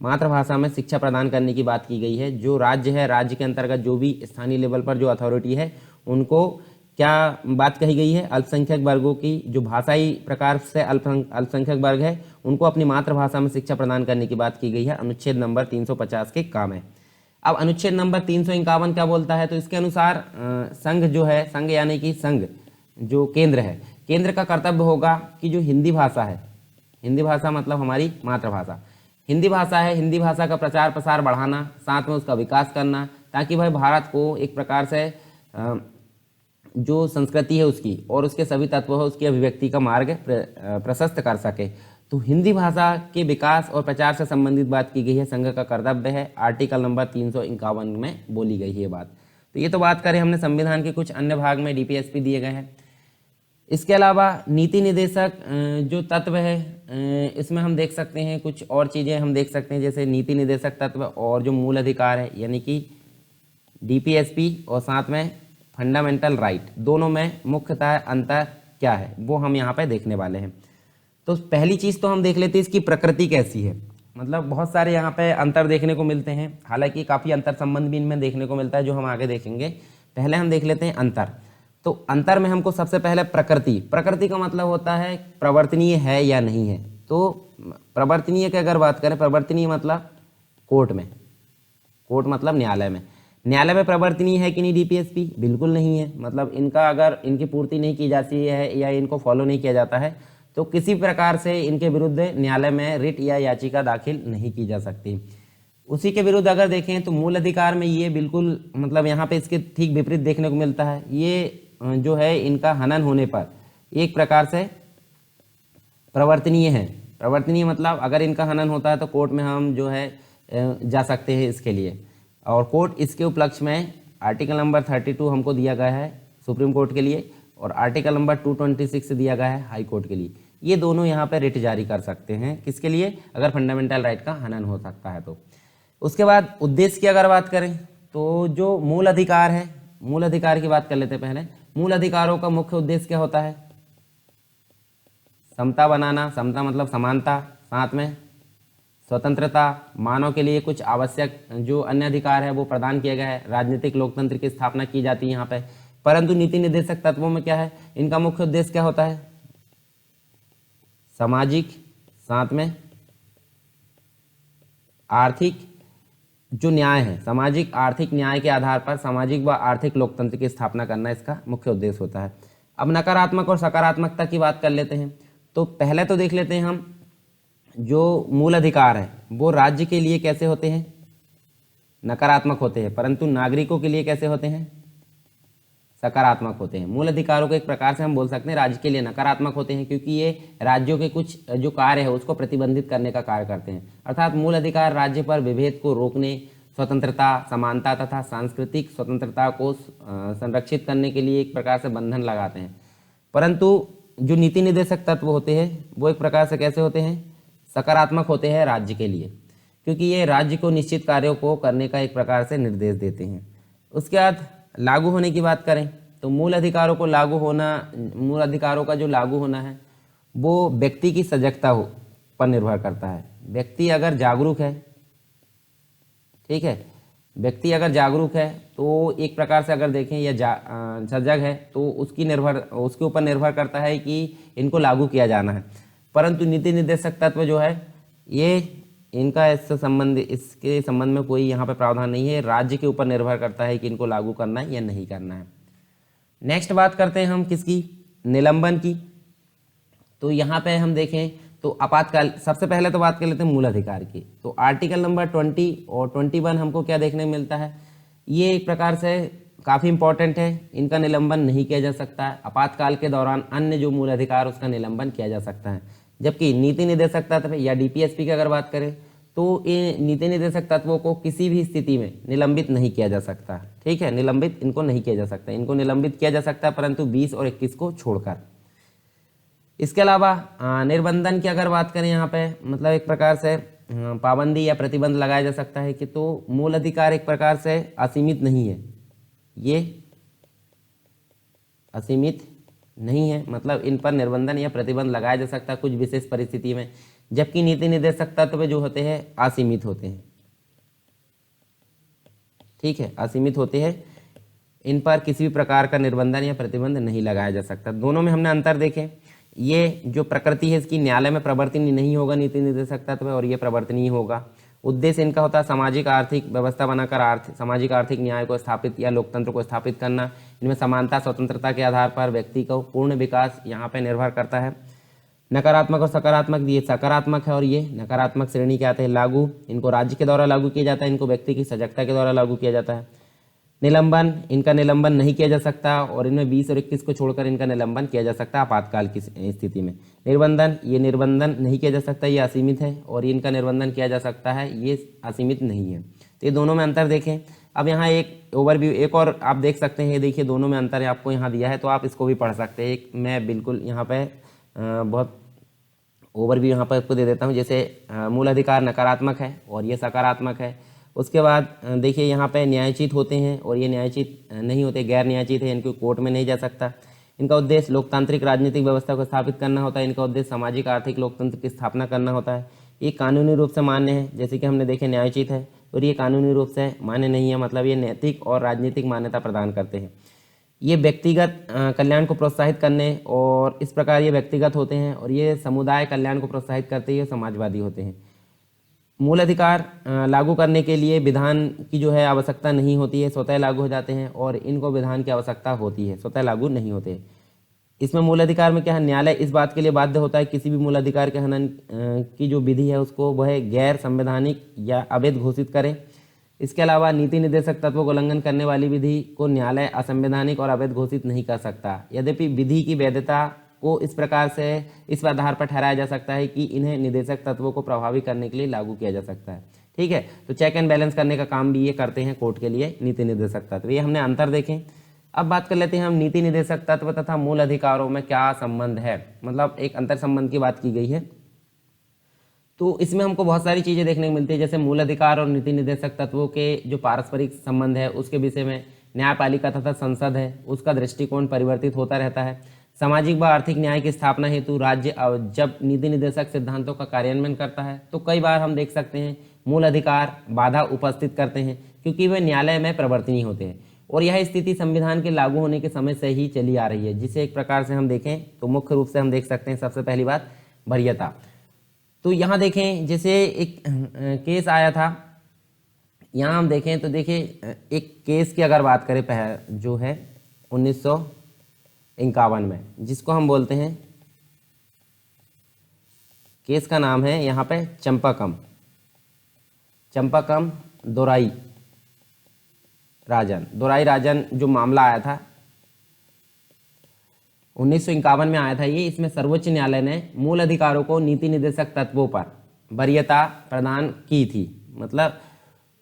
Speaker 1: मातृभाषा में शिक्षा प्रदान करने की बात की गई है। जो राज्य है, राज्य के अंतर्गत जो भी स्थानीय लेवल पर जो अथॉरिटी है, उनको क्या बात कही गई है? अल्पसंख्यक वर्गों की जो भाषाई प्रकार से अल्पसंख्यक वर्ग है, उनको अपनी मातृभाषा में शिक्षा प्रदान करने की बात की गई है अनुच्छेद नंबर 350 के काम है। अब अनुच्छेद नंबर 351 क्या बोलता है? तो इसके अनुसार संघ जो है, संघ यानी कि संघ जो केंद्र है, केंद्र का कर्तव्य होगा कि जो हिंदी भाषा है, हिंदी भाषा मतलब हमारी मातृभाषा, हिंदी भाषा है, हिंदी भाषा का प्रचार प्रसार बढ़ाना, साथ में उसका विकास करना, ताकि भाई भारत को एक प्रकार से जो संस्कृति है उसकी और उसके सभी तत्व है उसकी अभिव्यक्ति का मार्ग प्रशस्त कर सके। तो हिंदी भाषा के विकास और प्रचार से संबंधित बात की गई है, संघ का कर्तव्य है, आर्टिकल नंबर 351 में बोली गई है ये बात। तो ये तो बात करें हमने संविधान के कुछ अन्य भाग में डीपीएसपी दिए गए हैं। इसके अलावा नीति निदेशक जो तत्व है, इसमें हम देख सकते हैं कुछ और चीज़ें हम देख सकते हैं, जैसे नीति निदेशक तत्व और जो मूल अधिकार है यानी कि डीपीएसपी और साथ में फंडामेंटल राइट, दोनों में मुख्यतः अंतर क्या है वो हम यहाँ पे देखने वाले हैं। तो पहली चीज़ तो हम देख लेते हैं इसकी प्रकृति कैसी है। मतलब बहुत सारे यहाँ पे अंतर देखने को मिलते हैं, हालांकि काफ़ी अंतर संबंध भी इनमें देखने को मिलता है जो हम आगे देखेंगे। पहले हम देख लेते हैं अंतर। तो अंतर में हमको सबसे पहले प्रकृति का मतलब होता है प्रवर्तनीय है या नहीं है। तो प्रवर्तनीय की अगर बात करें, प्रवर्तनीय मतलब कोर्ट में, कोर्ट मतलब न्यायालय में, न्यायालय में प्रवर्तनीय है कि नहीं डीपीएसपी? बिल्कुल नहीं है। मतलब इनका अगर इनकी पूर्ति नहीं की जाती है या इनको फॉलो नहीं किया जाता है तो किसी प्रकार से इनके विरुद्ध न्यायालय में रिट या याचिका दाखिल नहीं की जा सकती। उसी के विरुद्ध अगर देखें तो मूल अधिकार में ये बिल्कुल मतलब यहाँ पे इसके ठीक विपरीत देखने को मिलता है। ये जो है इनका हनन होने पर एक प्रकार से प्रवर्तनीय है। प्रवर्तनीय मतलब अगर इनका हनन होता है तो कोर्ट में हम जो है जा सकते हैं इसके लिए, और कोर्ट इसके उपलक्ष्य में आर्टिकल नंबर 32 हमको दिया गया है सुप्रीम कोर्ट के लिए, और आर्टिकल नंबर 226 दिया गया है हाई कोर्ट के लिए। ये दोनों यहाँ पर रिट जारी कर सकते हैं किसके लिए? अगर फंडामेंटल राइट का हनन हो सकता है तो। उसके बाद उद्देश्य की अगर बात करें तो जो मूल अधिकार है, मूल अधिकार की बात कर लेते हैं पहले। मूल अधिकारों का मुख्य उद्देश्य क्या होता है? समता बनाना, समता मतलब समानता, साथ में स्वतंत्रता, मानव के लिए कुछ आवश्यक जो अन्य अधिकार है वो प्रदान किया गया है, राजनीतिक लोकतंत्र की स्थापना की जाती है यहाँ पे। परंतु नीति निर्देशक तत्वों में क्या है? इनका मुख्य उद्देश्य क्या होता है? सामाजिक, साथ में आर्थिक जो न्याय है, सामाजिक आर्थिक न्याय के आधार पर सामाजिक व आर्थिक लोकतंत्र की स्थापना करना इसका मुख्य उद्देश्य होता है। अब नकारात्मक और सकारात्मकता की बात कर लेते हैं। तो पहले तो देख लेते हैं हम जो मूल अधिकार है वो राज्य के लिए कैसे होते हैं? नकारात्मक होते हैं, परंतु नागरिकों के लिए कैसे होते हैं? सकारात्मक होते हैं। मूल अधिकारों को एक प्रकार से हम बोल सकते हैं राज्य के लिए नकारात्मक होते हैं, क्योंकि ये राज्यों के कुछ जो कार्य है उसको प्रतिबंधित करने का कार्य करते हैं। अर्थात मूल अधिकार राज्य पर विभेद को रोकने, स्वतंत्रता, समानता तथा सांस्कृतिक स्वतंत्रता को संरक्षित करने के लिए एक प्रकार से बंधन लगाते हैं। परंतु जो नीति निर्देशक तत्व होते हैं वो एक प्रकार से कैसे होते हैं? सकारात्मक होते हैं राज्य के लिए, क्योंकि ये राज्य को निश्चित कार्यों को करने का एक प्रकार से निर्देश देते हैं। उसके बाद लागू होने की बात करें तो मूल अधिकारों को लागू होना, मूल अधिकारों का जो लागू होना है वो व्यक्ति की सजगता पर निर्भर करता है। व्यक्ति अगर जागरूक है, ठीक है, व्यक्ति अगर जागरूक है तो एक प्रकार से अगर देखें या सजग है तो उसके ऊपर निर्भर करता है कि इनको लागू किया जाना है। परंतु नीति निर्देशक तत्व जो है ये इनका इसके संबंध में कोई यहाँ पे प्रावधान नहीं है। राज्य के ऊपर निर्भर करता है कि इनको लागू करना है या नहीं करना है। नेक्स्ट बात करते हैं हम किसकी? निलंबन की। तो यहाँ पे हम देखें तो आपातकाल, सबसे पहले तो बात कर लेते हैं मूल अधिकार की। तो आर्टिकल नंबर 20 और 21 हमको क्या देखने को मिलता है? ये एक प्रकार से काफ़ी इंपॉर्टेंट है। इनका निलंबन नहीं किया जा सकता है। आपातकाल के दौरान अन्य जो मूल अधिकार उसका निलंबन किया जा सकता है। जबकि नीति निर्देशक तत्व या डीपीएसपी की अगर बात करें तो इन नीति निर्देशक तत्वों को किसी भी स्थिति में निलंबित नहीं किया जा सकता। ठीक है, निलंबित इनको नहीं किया जा सकता। इनको निलंबित किया जा सकता है परंतु 20 और 21 को छोड़कर। इसके अलावा निर्बंधन की अगर बात करें यहाँ पे मतलब एक प्रकार से पाबंदी या प्रतिबंध लगाया जा सकता है कि तो मूल अधिकार एक प्रकार से असीमित नहीं है, ये असीमित नहीं है, मतलब इन पर निर्बंधन या प्रतिबंध लगाया जा सकता है कुछ विशेष परिस्थिति में। जबकि नीति निर्देशक तत्व जो होते हैं असीमित होते हैं। ठीक है, असीमित होते हैं, इन पर किसी भी प्रकार का निर्बंधन या प्रतिबंध नहीं लगाया जा सकता। दोनों में हमने अंतर देखे। ये जो प्रकृति है इसकी न्यायालय में प्रवर्तनीय नहीं होगा नीति निर्देशक तत्व, और ये प्रवर्तनीय होगा। उद्देश्य इनका होता है सामाजिक आर्थिक व्यवस्था बनाकर सामाजिक आर्थिक न्याय को स्थापित या लोकतंत्र को स्थापित करना। इनमें समानता स्वतंत्रता के आधार पर व्यक्ति को पूर्ण विकास यहाँ पे निर्भर करता है। नकारात्मक और सकारात्मक, ये सकारात्मक है और ये नकारात्मक श्रेणी के आते हैं। लागू, इनको राज्य के द्वारा लागू किया जाता है, इनको व्यक्ति की सजगता के द्वारा लागू किया जाता है। निलंबन, इनका निलंबन नहीं किया जा सकता और इनमें 20 और 21 को छोड़कर इनका निलंबन किया जा सकता है आपातकाल की स्थिति में। निर्बंधन, ये निर्बंधन नहीं किया जा सकता, ये असीमित है, और इनका निर्बंधन किया जा सकता है, ये असीमित नहीं है। तो ये दोनों में अंतर देखें। अब यहाँ एक ओवरव्यू एक और आप देख सकते हैं, देखिए दोनों में अंतर है आपको यहाँ दिया है, तो आप इसको भी पढ़ सकते हैं। एक मैं बिल्कुल यहाँ पे बहुत ओवरव्यू यहाँ पर आपको दे देता हूँ। जैसे मूल अधिकार नकारात्मक है और ये सकारात्मक है। उसके बाद देखिए यहाँ पे न्यायोचित होते हैं और ये न्यायोचित नहीं होते, गैर न्यायोचित है, इनको कोर्ट में नहीं जा सकता। इनका उद्देश्य लोकतांत्रिक राजनीतिक व्यवस्था को स्थापित करना होता है। इनका उद्देश्य सामाजिक आर्थिक लोकतंत्र की स्थापना करना होता है। ये कानूनी रूप से मान्य है, जैसे कि हमने देखे न्यायोचित है, और ये कानूनी रूप से मान्य नहीं है, मतलब ये नैतिक और राजनीतिक मान्यता प्रदान करते हैं। ये व्यक्तिगत कल्याण को प्रोत्साहित करने और इस प्रकार ये व्यक्तिगत होते हैं, और ये समुदाय कल्याण को प्रोत्साहित करते हुए समाजवादी होते हैं। मूल अधिकार लागू करने के लिए विधान की जो है आवश्यकता नहीं होती है, स्वतः लागू हो जाते हैं, और इनको विधान की आवश्यकता होती है, स्वतः लागू नहीं होते। इसमें मूल अधिकार में क्या है, न्यायालय इस बात के लिए बाध्य होता है किसी भी मूल अधिकार के हनन की जो विधि है उसको वह गैर संवैधानिक या अवैध घोषित करे। इसके अलावा नीति निर्देशक तत्वों को उल्लंघन करने वाली विधि को न्यायालय असंवैधानिक और अवैध घोषित नहीं कर सकता। यद्यपि विधि की वैधता को इस प्रकार से इस आधार पर ठहराया जा सकता है कि इन्हें निर्देशक तत्वों को प्रभावी करने के लिए लागू किया जा सकता है। ठीक है, तो चेक एंड बैलेंस करने का काम भी ये करते हैं कोर्ट के लिए नीति निर्देशक तत्व। ये हमने अंतर देखें। अब बात कर लेते हैं हम नीति निर्देशक तत्व तथा मूल अधिकारों में क्या संबंध है, मतलब एक अंतर संबंध की बात की गई है। तो इसमें हमको बहुत सारी चीज़ें देखने को मिलती है, जैसे मूल अधिकार और नीति निर्देशक तत्वों के जो पारस्परिक संबंध है उसके विषय में न्यायपालिका तथा संसद है उसका दृष्टिकोण परिवर्तित होता रहता है। सामाजिक व आर्थिक न्याय की स्थापना हेतु राज्य जब नीति निर्देशक सिद्धांतों का कार्यान्वयन करता है तो कई बार हम देख सकते हैं मूल अधिकार बाधा उपस्थित करते हैं क्योंकि वे न्यायालय में प्रवर्तनीय होते हैं, और यह स्थिति संविधान के लागू होने के समय से ही चली आ रही है। जिसे एक प्रकार से हम देखें तो मुख्य रूप से हम देख सकते हैं सबसे पहली बात वरीयता। तो यहाँ देखें जैसे एक केस आया था, यहाँ हम देखें तो देखिए एक केस की अगर बात करें जो है 1951 में, जिसको हम बोलते हैं, केस का नाम है यहाँ पे चंपाकम दोराई राजन जो मामला आया था 1951 में आया था ये। इसमें सर्वोच्च न्यायालय ने मूल अधिकारों को नीति निर्देशक तत्वों पर वरीयता प्रदान की थी, मतलब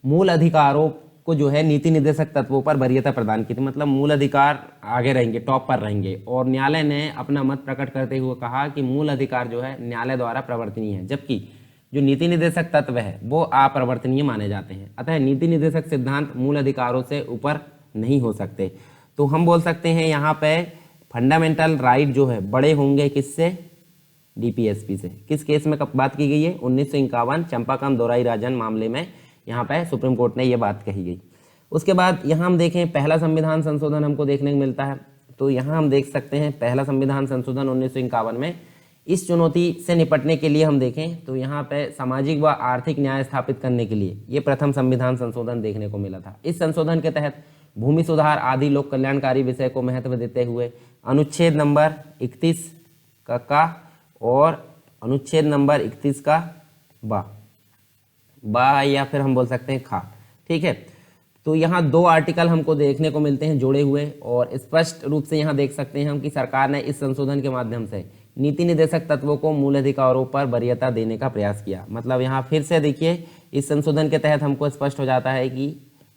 Speaker 1: मूल अधिकारों को जो है नीति निर्देशक तत्वों पर वरीयता प्रदान की थी, मतलब मूल अधिकार आगे रहेंगे, टॉप पर रहेंगे। और न्यायालय ने अपना मत प्रकट करते हुए कहा कि मूल अधिकार जो है न्यायालय द्वारा प्रवर्तनीय है, जबकि जो नीति निर्देशक तत्व है वो अप्रवर्तनीय माने जाते हैं। अतः नीति निर्देशक सिद्धांत मूल अधिकारों से ऊपर नहीं हो सकते। तो हम बोल सकते हैं यहाँ पे फंडामेंटल राइट जो है बड़े होंगे किससे, डीपीएसपी से। किस केस में कब बात की गई है, 1951 चंपाकम दोराई राजन मामले में यहाँ पे सुप्रीम कोर्ट ने ये बात कही गई। उसके बाद यहाँ हम देखें पहला संविधान संशोधन हमको देखने को मिलता है। तो यहाँ हम देख सकते हैं पहला संविधान संशोधन 1951 में इस चुनौती से निपटने के लिए हम देखें तो यहाँ पे सामाजिक व आर्थिक न्याय स्थापित करने के लिए ये प्रथम संविधान संशोधन देखने को मिला था। इस संशोधन के तहत भूमि सुधार आदि लोक कल्याणकारी विषय को महत्व देते हुए अनुच्छेद नंबर 31 का और अनुच्छेद नंबर 31 का बा या फिर हम बोल सकते हैं खा। ठीक है, तो यहाँ दो आर्टिकल हमको देखने को मिलते हैं जोड़े हुए, और स्पष्ट रूप से यहाँ देख सकते हैं हम कि सरकार ने इस संशोधन के माध्यम से नीति निर्देशक तत्वों को मूल अधिकारों पर वरीयता देने का प्रयास किया। मतलब यहाँ फिर से देखिए इस संशोधन के तहत हमको स्पष्ट हो जाता है कि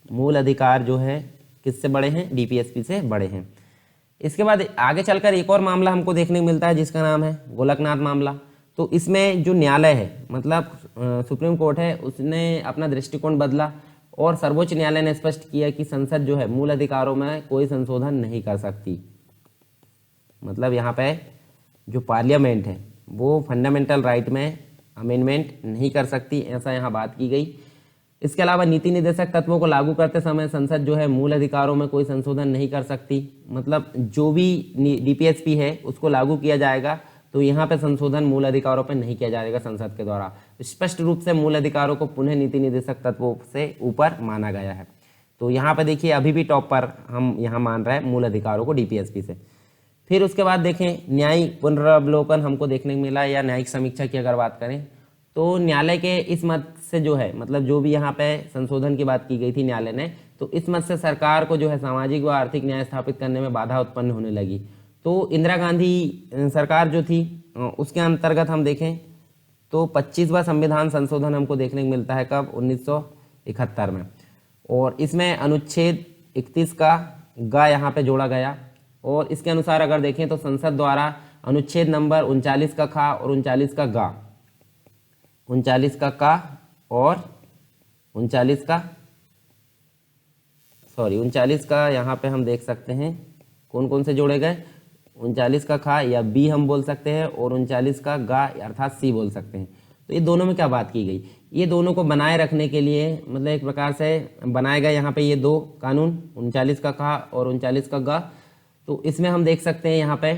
Speaker 1: मूल अधिकार जो है किससे बड़े हैं, डीपीएसपी से बड़े हैं। इसके बाद आगे चलकर एक और मामला हमको देखने को मिलता है जिसका नाम है गोलकनाथ मामला। तो इसमें जो न्यायालय है, मतलब सुप्रीम कोर्ट है, उसने अपना दृष्टिकोण बदला और सर्वोच्च न्यायालय ने स्पष्ट किया कि संसद जो है मूल अधिकारों में कोई संशोधन नहीं कर सकती। मतलब यहाँ पे जो पार्लियामेंट है वो फंडामेंटल राइट में अमेंडमेंट नहीं कर सकती, ऐसा यहाँ बात की गई। इसके अलावा नीति निर्देशक तत्वों को लागू करते समय संसद जो है मूल अधिकारों में कोई संशोधन नहीं कर सकती। मतलब जो भी डीपीएसपी है उसको लागू किया जाएगा तो यहाँ पे संशोधन मूल अधिकारों पर नहीं किया जाएगा संसद के द्वारा। स्पष्ट रूप से मूल अधिकारों को पुनः नीति निर्देशक तत्वों से ऊपर माना गया है। तो यहाँ पे देखिए अभी भी टॉप पर हम यहाँ मान रहे हैं मूल अधिकारों को डीपीएसपी से। फिर उसके बाद देखें न्यायिक पुनरावलोकन हमको देखने को मिला, या न्यायिक समीक्षा की अगर बात करें तो न्यायालय के इस मत से जो है, मतलब जो भी यहाँ पे संशोधन की बात की गई थी न्यायालय ने, तो इस मत से सरकार को जो है सामाजिक व आर्थिक न्याय स्थापित करने में बाधा उत्पन्न होने लगी। तो इंदिरा गांधी सरकार जो थी उसके अंतर्गत हम देखें तो 25वां संविधान संशोधन हमको देखने को मिलता है कब, 1971 में, और इसमें अनुच्छेद 31 का गा यहाँ पे जोड़ा गया। और इसके अनुसार अगर देखें तो संसद द्वारा अनुच्छेद नंबर 39 का खा और 39 का गा, 39 का और 39 का यहाँ पे हम देख सकते हैं कौन कौन से जोड़े गए, 39 का खा या बी हम बोल सकते हैं, और 39 का गा अर्थात सी बोल सकते हैं। तो ये दोनों में क्या बात की गई, ये दोनों को बनाए रखने के लिए मतलब एक प्रकार से बनाए गए यहाँ पे ये दो कानून, 39 का खा और 39 का गा। तो इसमें हम देख सकते हैं यहाँ पे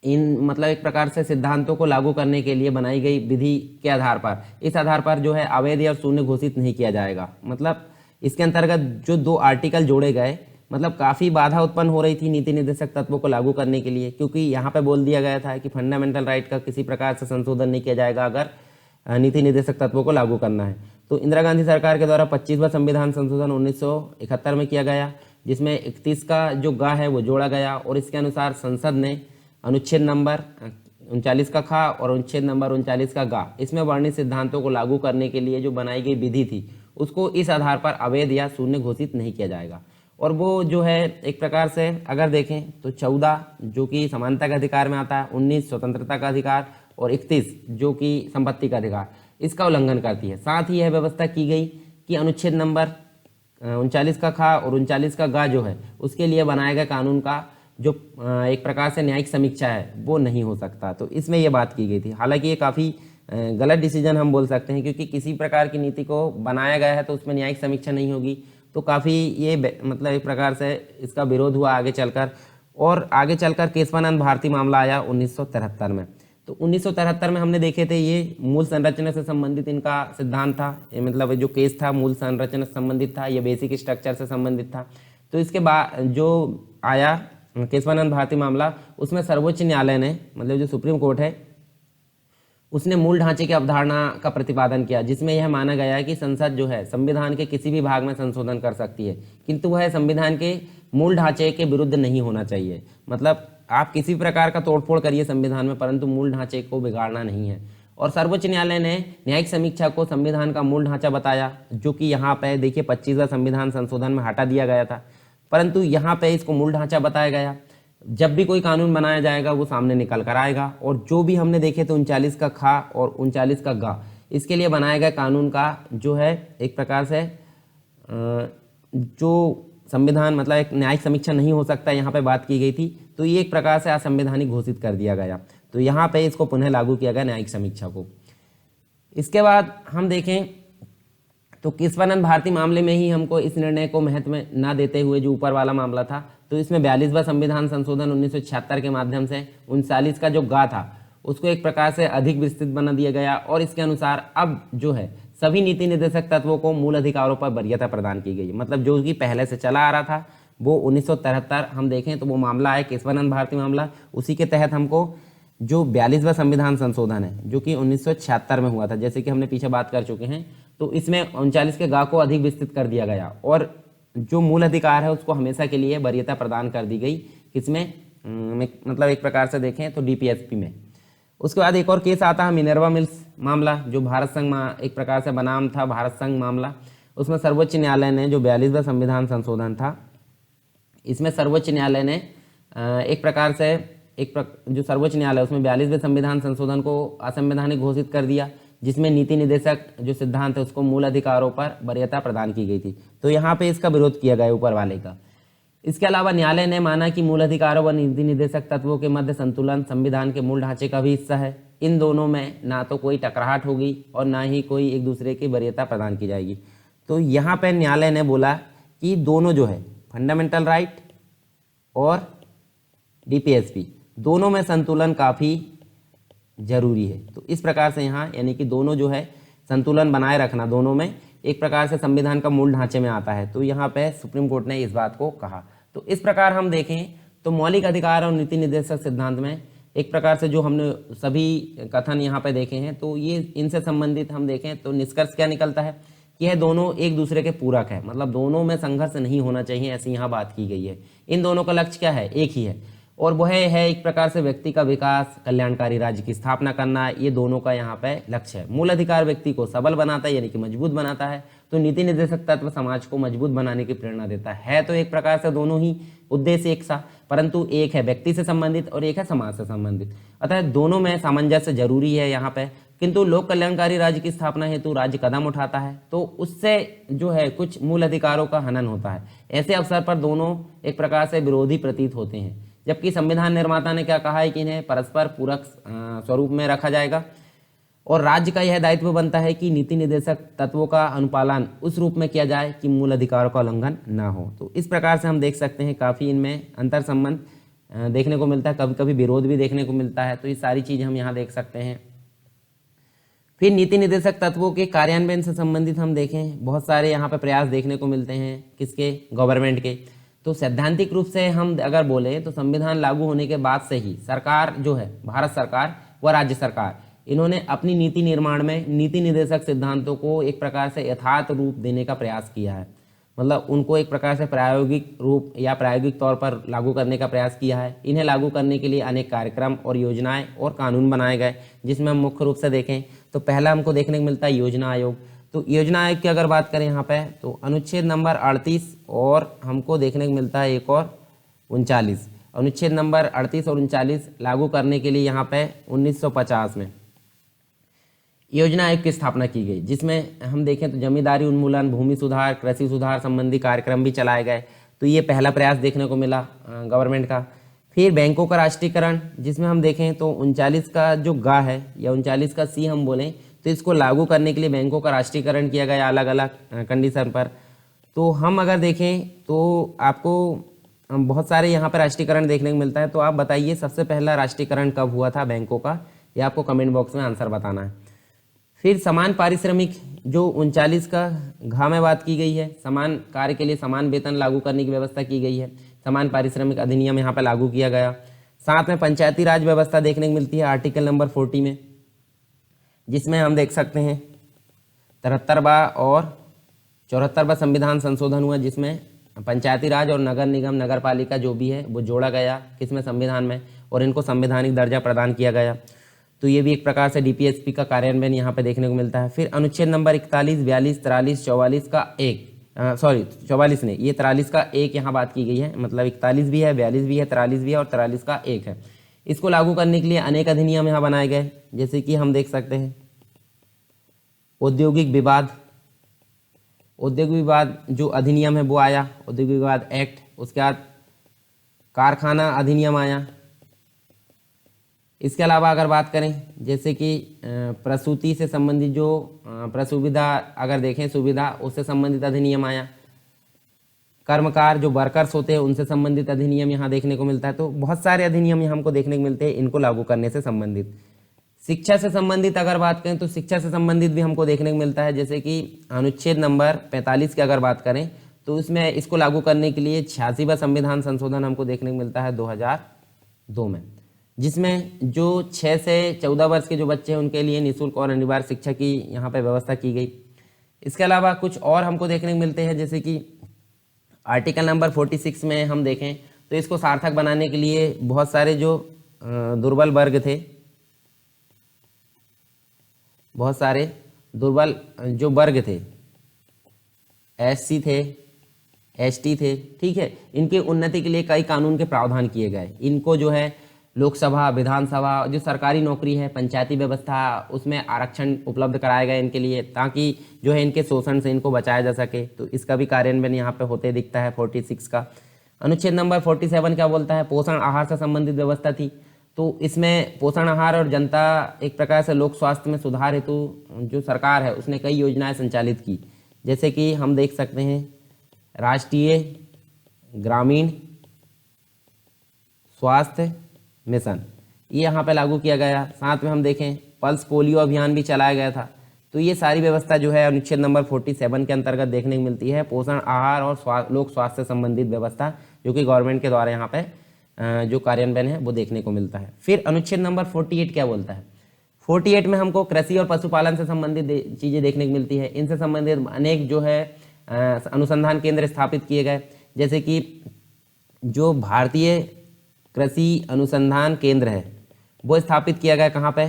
Speaker 1: इन मतलब एक प्रकार से सिद्धांतों को लागू करने के लिए बनाई गई विधि के आधार पर, इस आधार पर जो है अवैध या शून्य घोषित नहीं किया जाएगा। मतलब इसके अंतर्गत जो 2 आर्टिकल जोड़े गए, मतलब काफ़ी बाधा उत्पन्न हो रही थी नीति निर्देशक तत्वों को लागू करने के लिए, क्योंकि यहाँ पे बोल दिया गया था कि फंडामेंटल राइट का किसी प्रकार से संशोधन नहीं किया जाएगा अगर नीति निर्देशक तत्वों को लागू करना है। तो इंदिरा गांधी सरकार के द्वारा 25वां संविधान संशोधन 1971 में किया गया, जिसमें 31 का जो गा है वो जोड़ा गया, और इसके अनुसार संसद ने अनुच्छेद नंबर 39 का खा और अनुच्छेद नंबर 39 का गा, इसमें वर्णित सिद्धांतों को लागू करने के लिए जो बनाई गई विधि थी उसको इस आधार पर अवैध या शून्य घोषित नहीं किया जाएगा। और वो जो है एक प्रकार से अगर देखें तो 14 जो कि समानता के अधिकार में आता है, 19 स्वतंत्रता का अधिकार और 31 जो कि संपत्ति का अधिकार, इसका उल्लंघन करती है। साथ ही यह व्यवस्था की गई कि अनुच्छेद नंबर 39 का खा और 39 का गा जो है उसके लिए बनाए गए कानून का जो एक प्रकार से न्यायिक समीक्षा है वो नहीं हो सकता। तो इसमें यह बात की गई थी। हालांकि ये काफ़ी गलत डिसीजन हम बोल सकते हैं, क्योंकि किसी प्रकार की नीति को बनाया गया है तो उसमें न्यायिक समीक्षा नहीं होगी, तो काफ़ी ये मतलब एक प्रकार से इसका विरोध हुआ आगे चलकर। और आगे चलकर केशवानंद भारती मामला आया 1973 में। तो 1973 में हमने देखे थे ये मूल संरचना से संबंधित इनका सिद्धांत था, मतलब जो केस था मूल संरचना से संबंधित था, ये बेसिक स्ट्रक्चर से संबंधित था। तो इसके बाद जो आया केशवानंद भारती मामला, उसमें सर्वोच्च न्यायालय ने मतलब जो सुप्रीम कोर्ट है उसने मूल ढांचे की अवधारणा का प्रतिपादन किया, जिसमें यह माना गया है कि संसद जो है संविधान के किसी भी भाग में संशोधन कर सकती है, किंतु वह संविधान के मूल ढांचे के विरुद्ध नहीं होना चाहिए। मतलब आप किसी प्रकार का तोड़फोड़ करिए संविधान में, परंतु मूल ढांचे को बिगाड़ना नहीं है। और सर्वोच्च न्यायालय ने न्यायिक समीक्षा को संविधान का मूल ढांचा बताया, जो कि यहाँ पे देखिए 25वां संविधान संशोधन में हटा दिया गया था, परंतु यहाँ पे इसको मूल ढांचा बताया गया। जब भी कोई कानून बनाया जाएगा वो सामने निकल कर आएगा, और जो भी हमने देखे तो 39 का खा और 39 का गा, इसके लिए बनाए गए कानून का जो है एक प्रकार से जो संविधान मतलब एक न्यायिक समीक्षा नहीं हो सकता, यहाँ पे बात की गई थी, तो ये एक प्रकार से असंवैधानिक घोषित कर दिया गया। तो यहाँ पे इसको पुनः लागू किया गया न्यायिक समीक्षा को। इसके बाद हम देखें तो केशवानंद भारती मामले में ही हमको इस निर्णय को महत्व न देते हुए जो ऊपर वाला मामला था, तो इसमें 42वां संविधान संशोधन 1976 के माध्यम से 39 का जो गा था उसको एक प्रकार से अधिक विस्तृत बना दिया गया, और इसके अनुसार अब जो है सभी नीति निर्देशक तत्वों को मूल अधिकारों पर वरीयता प्रदान की गई। मतलब जो कि पहले से चला आ रहा था वो 1973 हम देखें तो वो मामला है केशवानंद भारती मामला, उसी के तहत हमको जो 42वां संविधान संशोधन है जो कि 1976 में हुआ था, जैसे कि हमने पीछे बात कर चुके हैं, तो इसमें 39 के गा को अधिक विस्तृत कर दिया गया, और जो मूल अधिकार है उसको हमेशा के लिए वरीयता प्रदान कर दी गई। किसमें मतलब एक प्रकार से देखें तो डीपीएसपी में। उसके बाद एक और केस आता है मिनर्वा मिल्स मामला, जो भारत संघ एक प्रकार से बनाम था भारत संघ मामला। उसमें सर्वोच्च न्यायालय ने जो 42वां संविधान संशोधन था, इसमें सर्वोच्च न्यायालय ने एक प्रकार से जो सर्वोच्च न्यायालय उसमें 42वें संविधान संशोधन को असंवैधानिक घोषित कर दिया, जिसमें नीति निर्देशक जो सिद्धांत है उसको मूल अधिकारों पर वरीयता प्रदान की गई थी। तो यहाँ पे इसका विरोध किया गया ऊपर वाले का। इसके अलावा न्यायालय ने माना कि मूल अधिकारों व नीति निर्देशक तत्वों के मध्य संतुलन संविधान के मूल ढांचे का भी हिस्सा है। इन दोनों में ना तो कोई टकराहट होगी और ना ही कोई एक दूसरे की वरीयता प्रदान की जाएगी। तो यहाँ पे न्यायालय ने बोला कि दोनों जो है फंडामेंटल राइट और डीपीएसपी दोनों में संतुलन काफ़ी जरूरी है। तो इस प्रकार से यहाँ यानी कि दोनों जो है संतुलन बनाए रखना दोनों में एक प्रकार से संविधान का मूल ढांचे में आता है। तो यहाँ पे सुप्रीम कोर्ट ने इस बात को कहा। तो इस प्रकार हम देखें तो मौलिक अधिकार और नीति निर्देशक सिद्धांत में एक प्रकार से जो हमने सभी कथन यहाँ पे देखे हैं, तो ये इनसे संबंधित हम देखें तो निष्कर्ष क्या निकलता है कि यह दोनों एक दूसरे के पूरक है, मतलब दोनों में संघर्ष नहीं होना चाहिए, ऐसी यहाँ बात की गई है। इन दोनों का लक्ष्य क्या है? एक ही है, और वह है एक प्रकार से व्यक्ति का विकास, कल्याणकारी राज्य की स्थापना करना। ये दोनों का यहाँ पे लक्ष्य है। मूल अधिकार व्यक्ति को सबल बनाता है यानी कि मजबूत बनाता है, तो नीति निर्देशक तत्व समाज को मजबूत बनाने की प्रेरणा देता है। तो एक प्रकार से दोनों ही उद्देश्य एक सा, परंतु एक है व्यक्ति से संबंधित और एक है समाज से संबंधित, अतः दोनों में सामंजस्य जरूरी है यहाँ पे। किंतु लोक कल्याणकारी राज्य की स्थापना हेतु राज्य कदम उठाता है तो उससे जो है कुछ मूल अधिकारों का हनन होता है। ऐसे अवसर पर दोनों एक प्रकार से विरोधी प्रतीत होते हैं, जबकि संविधान निर्माता ने क्या कहा है कि इन्हें परस्पर पूरक स्वरूप में रखा जाएगा, और राज्य का यह दायित्व बनता है कि नीति निर्देशक तत्वों का अनुपालन उस रूप में किया जाए कि मूल अधिकारों का उल्लंघन ना हो। तो इस प्रकार से हम देख सकते हैं काफ़ी इनमें अंतर संबंध देखने को मिलता है, कभी कभी विरोध भी देखने को मिलता है। तो ये सारी चीज़ हम यहाँ देख सकते हैं। फिर नीति निर्देशक तत्वों के कार्यान्वयन से संबंधित हम देखें, बहुत सारे यहाँ पे प्रयास देखने को मिलते हैं, किसके, गवर्नमेंट के। तो सैद्धांतिक रूप से हम अगर बोले तो संविधान लागू होने के बाद से ही सरकार जो है, भारत सरकार व राज्य सरकार, इन्होंने अपनी नीति निर्माण में नीति निर्देशक सिद्धांतों को एक प्रकार से यथार्थ रूप देने का प्रयास किया है। मतलब उनको एक प्रकार से प्रायोगिक रूप या प्रायोगिक तौर पर लागू करने का प्रयास किया है। इन्हें लागू करने के लिए अनेक कार्यक्रम और योजनाएं और कानून बनाए गए, जिसमें हम मुख्य रूप से देखें तो पहला हमको देखने को मिलता है योजना आयोग। तो योजना आयोग की अगर बात करें यहाँ पे तो अनुच्छेद नंबर 38 और हमको देखने को मिलता है एक और 39, अनुच्छेद नंबर 38 और 39 लागू करने के लिए यहाँ पे 1950 में योजना आयोग की स्थापना की गई, जिसमें हम देखें तो जमींदारी उन्मूलन, भूमि सुधार, कृषि सुधार संबंधी कार्यक्रम भी चलाए गए। तो ये पहला प्रयास देखने को मिला गवर्नमेंट का। फिर बैंकों का राष्ट्रीयकरण, जिसमें हम देखें तो 39 का जो गा है या 39 का सी हम बोलें तो इसको लागू करने के लिए बैंकों का राष्ट्रीयकरण किया गया अलग अलग कंडीशन पर। तो हम अगर देखें तो आपको बहुत सारे यहाँ पर राष्ट्रीयकरण देखने को मिलता है। तो आप बताइए सबसे पहला राष्ट्रीयकरण कब हुआ था बैंकों का, या आपको कमेंट बॉक्स में आंसर बताना है। फिर समान पारिश्रमिक जो 39 का घ में बात की गई है, समान कार्य के लिए समान वेतन लागू करने की व्यवस्था की गई है, समान पारिश्रमिक अधिनियम यहाँ पर लागू किया गया। साथ में पंचायती राज व्यवस्था देखने को मिलती है आर्टिकल नंबर 40 में, जिसमें हम देख सकते हैं 73वां और 74वां संविधान संशोधन हुआ, जिसमें पंचायती राज और नगर निगम नगर पालिका जो भी है वो जोड़ा गया किसमें, संविधान में, और इनको संवैधानिक दर्जा प्रदान किया गया। तो ये भी एक प्रकार से डीपीएसपी का कार्यान्वयन यहाँ पे देखने को मिलता है। फिर अनुच्छेद नंबर 41, 42, 43, 44 का एक 44 नहीं, ये 43 का एक यहाँ बात की गई है। मतलब 41 भी है, 42 भी है, 43 भी है और 43 का एक है। इसको लागू करने के लिए अनेक अधिनियम यहाँ बनाए गए, जैसे कि हम देख सकते हैं औद्योगिक विवाद, औद्योगिक विवाद जो अधिनियम है वो आया, औद्योगिक विवाद एक्ट। उसके बाद कारखाना अधिनियम आया। इसके अलावा अगर बात करें जैसे कि प्रसूति से संबंधित जो प्रसुविधा अगर देखें सुविधा, उससे संबंधित अधिनियम आया। कर्मकार जो वर्कर्स होते हैं उनसे संबंधित अधिनियम यहाँ देखने को मिलता है। तो बहुत सारे अधिनियम यहाँ हमको देखने को मिलते हैं इनको लागू करने से संबंधित। शिक्षा से संबंधित अगर बात करें तो शिक्षा से संबंधित भी हमको देखने को मिलता है, जैसे कि अनुच्छेद नंबर 45 की अगर बात करें तो उसमें इसको लागू करने के लिए 86वां संविधान संशोधन हमको देखने को मिलता है 2002 में, जिसमें जो 6 से 14 वर्ष के जो बच्चे हैं उनके लिए निःशुल्क और अनिवार्य शिक्षा की यहाँ पे व्यवस्था की गई। इसके अलावा कुछ और हमको देखने को मिलते हैं, जैसे कि आर्टिकल नंबर 46 में हम देखें तो इसको सार्थक बनाने के लिए बहुत सारे जो दुर्बल वर्ग थे, बहुत सारे दुर्बल जो वर्ग थे, एससी थे, एसटी थे, ठीक है, इनके उन्नति के लिए कई कानून के प्रावधान किए गए। इनको जो है लोकसभा, विधानसभा, जो सरकारी नौकरी है, पंचायती व्यवस्था, उसमें आरक्षण उपलब्ध कराए गए इनके लिए, ताकि जो है इनके शोषण से इनको बचाया जा सके। तो इसका भी कार्यान्वयन यहाँ पे होते दिखता है 46 का। अनुच्छेद नंबर 47 क्या बोलता है, पोषण आहार से संबंधित व्यवस्था थी। तो इसमें पोषण आहार और जनता एक प्रकार से लोक स्वास्थ्य में सुधार हेतु जो सरकार है उसने कई योजनाएं संचालित की, जैसे कि हम देख सकते हैं राष्ट्रीय ग्रामीण स्वास्थ्य मिशन, ये यहाँ पे लागू किया गया। साथ में हम देखें पल्स पोलियो अभियान भी चलाया गया था। तो ये सारी व्यवस्था जो है अनुच्छेद नंबर 47 के अंतर्गत देखने को मिलती है, पोषण आहार और लोक स्वास्थ्य से संबंधित व्यवस्था, जो कि गवर्नमेंट के द्वारा यहाँ पे जो कार्यान्वयन है वो देखने को मिलता है। फिर अनुच्छेद नंबर 48 क्या बोलता है, 48 में हमको कृषि और पशुपालन से संबंधित चीज़ें देखने को मिलती है। इनसे संबंधित अनेक जो है अनुसंधान केंद्र स्थापित किए गए, जैसे कि जो भारतीय कृषि अनुसंधान केंद्र है वो स्थापित किया गया कहाँ पे,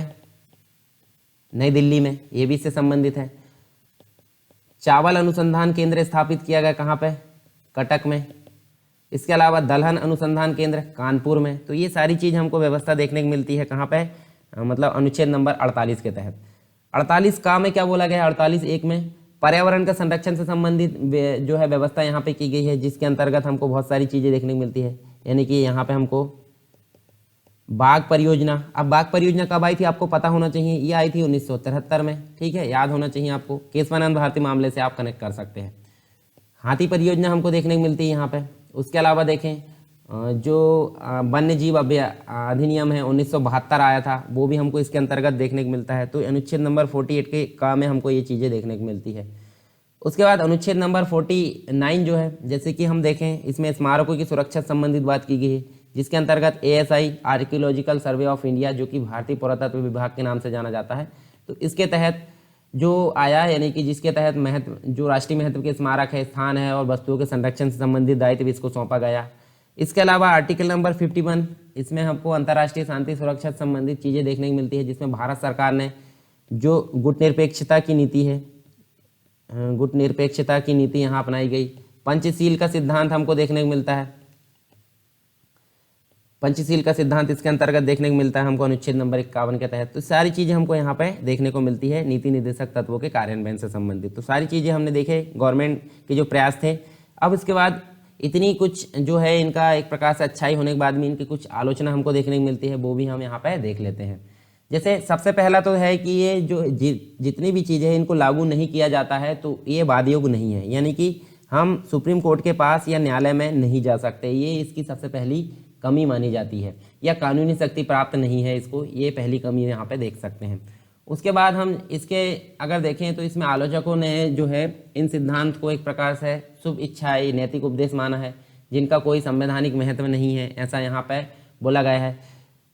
Speaker 1: नई दिल्ली में, ये भी इससे संबंधित है। चावल अनुसंधान केंद्र स्थापित किया गया कहाँ पे, कटक में। इसके अलावा दलहन अनुसंधान केंद्र कानपुर में। तो ये सारी चीज़ हमको व्यवस्था देखने को मिलती है कहाँ पे, मतलब अनुच्छेद नंबर 48 के तहत। 48 का में क्या बोला गया है, 48(1) में पर्यावरण का संरक्षण से संबंधित जो है व्यवस्था यहाँ पे की गई है, जिसके अंतर्गत हमको बहुत सारी चीज़ें देखने को मिलती है। यानी कि यहाँ पे हमको बाघ परियोजना, अब बाघ परियोजना कब आई थी आपको पता होना चाहिए, ये आई थी 1973 में, ठीक है, याद होना चाहिए आपको। केशवानंद भारती मामले से आप कनेक्ट कर सकते हैं। हाथी परियोजना हमको देखने को मिलती है यहाँ पे। उसके अलावा देखें जो वन्य जीव अधिनियम है 1972 आया था, वो भी हमको इसके अंतर्गत देखने को मिलता है। तो अनुच्छेद नंबर 48 के का में हमको ये चीज़ें देखने को मिलती है। उसके बाद अनुच्छेद नंबर 49 जो है, जैसे कि हम देखें, इसमें स्मारकों की सुरक्षा से संबंधित बात की गई है, जिसके अंतर्गत ASI archaeological survey of India, जो कि भारतीय पुरातत्व विभाग के नाम से जाना जाता है, तो इसके तहत जो आया, यानी कि जिसके तहत महत्व जो राष्ट्रीय महत्व के स्मारक है, स्थान है और वस्तुओं के संरक्षण से संबंधित दायित्व इसको सौंपा गया। इसके अलावा आर्टिकल नंबर 51, इसमें हमको अंतर्राष्ट्रीय शांति सुरक्षा से संबंधित चीज़ें देखने को मिलती है, जिसमें भारत सरकार ने जो गुटनिरपेक्षता की नीति है, गुटनिरपेक्षता की नीति यहाँ अपनाई गई। पंचशील का सिद्धांत हमको देखने को मिलता है, पंचशील का सिद्धांत इसके अंतर्गत देखने को मिलता है हमको अनुच्छेद नंबर 51 के तहत। तो सारी चीज़ें हमको यहाँ पे देखने को मिलती है नीति निर्देशक तत्वों के कार्यान्वयन से संबंधित। तो सारी चीज़ें हमने देखे गवर्नमेंट के जो प्रयास थे। अब इसके बाद इतनी कुछ जो है इनका एक प्रकार से अच्छाई होने के बाद में इनकी कुछ आलोचना हमको देखने को मिलती है, वो भी हम यहाँ पे देख लेते हैं। जैसे सबसे पहला तो है कि ये जो जितनी भी चीज़ें हैं इनको लागू नहीं किया जाता है तो ये वादयोग नहीं है, यानी कि हम सुप्रीम कोर्ट के पास या न्यायालय में नहीं जा सकते, ये इसकी सबसे पहली कमी मानी जाती है, या कानूनी शक्ति प्राप्त नहीं है इसको, ये पहली कमी यहाँ पे देख सकते हैं। उसके बाद हम इसके अगर देखें तो इसमें आलोचकों ने जो है इन सिद्धांत को एक प्रकार से शुभ इच्छाई नैतिक उपदेश माना है, जिनका कोई संवैधानिक महत्व नहीं है, ऐसा यहाँ पे बोला गया है।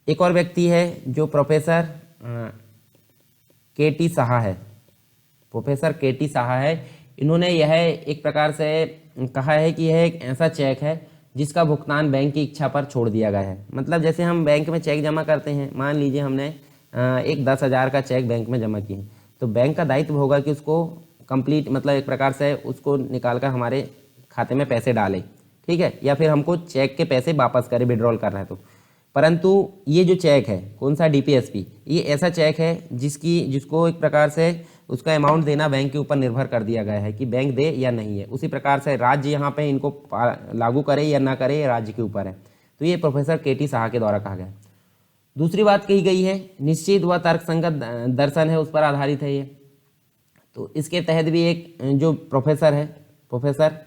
Speaker 1: एक और व्यक्ति है जो प्रोफेसर KT साहा है, प्रोफेसर KT साहा है, इन्होंने यह एक प्रकार से कहा है कि यह एक ऐसा चेक है जिसका भुगतान बैंक की इच्छा पर छोड़ दिया गया है। मतलब जैसे हम बैंक में चेक जमा करते हैं, मान लीजिए हमने एक 10,000 का चेक बैंक में जमा किए, तो बैंक का दायित्व होगा कि उसको कंप्लीट मतलब एक प्रकार से उसको निकाल कर हमारे खाते में पैसे डाले, ठीक है, या फिर हमको चेक के पैसे वापस करे, विड्रॉल करना है तो। परंतु ये जो चेक है कौन सा DPSP, ये ऐसा चेक है जिसको एक प्रकार से उसका अमाउंट देना बैंक के ऊपर निर्भर कर दिया गया है कि बैंक दे या नहीं है। उसी प्रकार से राज्य यहाँ पे इनको लागू करे या ना करे, ये राज्य के ऊपर है। तो ये प्रोफेसर KT साहा के द्वारा कहा गया। दूसरी बात कही गई है निश्चित व तर्कसंगत दर्शन है, उस पर आधारित है ये। तो इसके तहत भी एक जो प्रोफेसर है, प्रोफेसर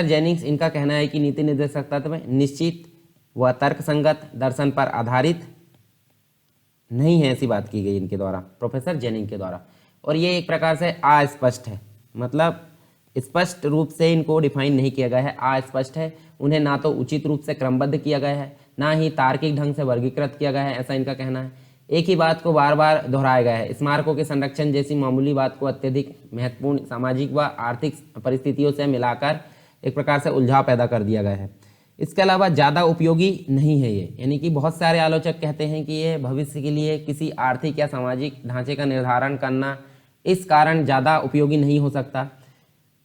Speaker 1: जेनिंग्स, इनका कहना है कि नीति निर्देशक तत्व निश्चित व तर्कसंगत दर्शन पर आधारित नहीं है, ऐसी बात की गई इनके द्वारा, प्रोफेसर जेनिंग के द्वारा। और ये एक प्रकार से अस्पष्ट है, मतलब स्पष्ट रूप से इनको डिफाइन नहीं किया गया है, अस्पष्ट है। उन्हें ना तो उचित रूप से क्रमबद्ध किया गया है, ना ही तार्किक ढंग से वर्गीकृत किया गया है, ऐसा इनका कहना है। एक ही बात को बार बार दोहराया गया है। स्मारकों के संरक्षण जैसी मामूली बात को अत्यधिक महत्वपूर्ण सामाजिक व आर्थिक परिस्थितियों से मिलाकर एक प्रकार से उलझाव पैदा कर दिया गया है। इसके अलावा ज़्यादा उपयोगी नहीं है ये, यानी कि बहुत सारे आलोचक कहते हैं कि ये भविष्य के लिए किसी आर्थिक या सामाजिक ढांचे का निर्धारण करना इस कारण ज़्यादा उपयोगी नहीं हो सकता।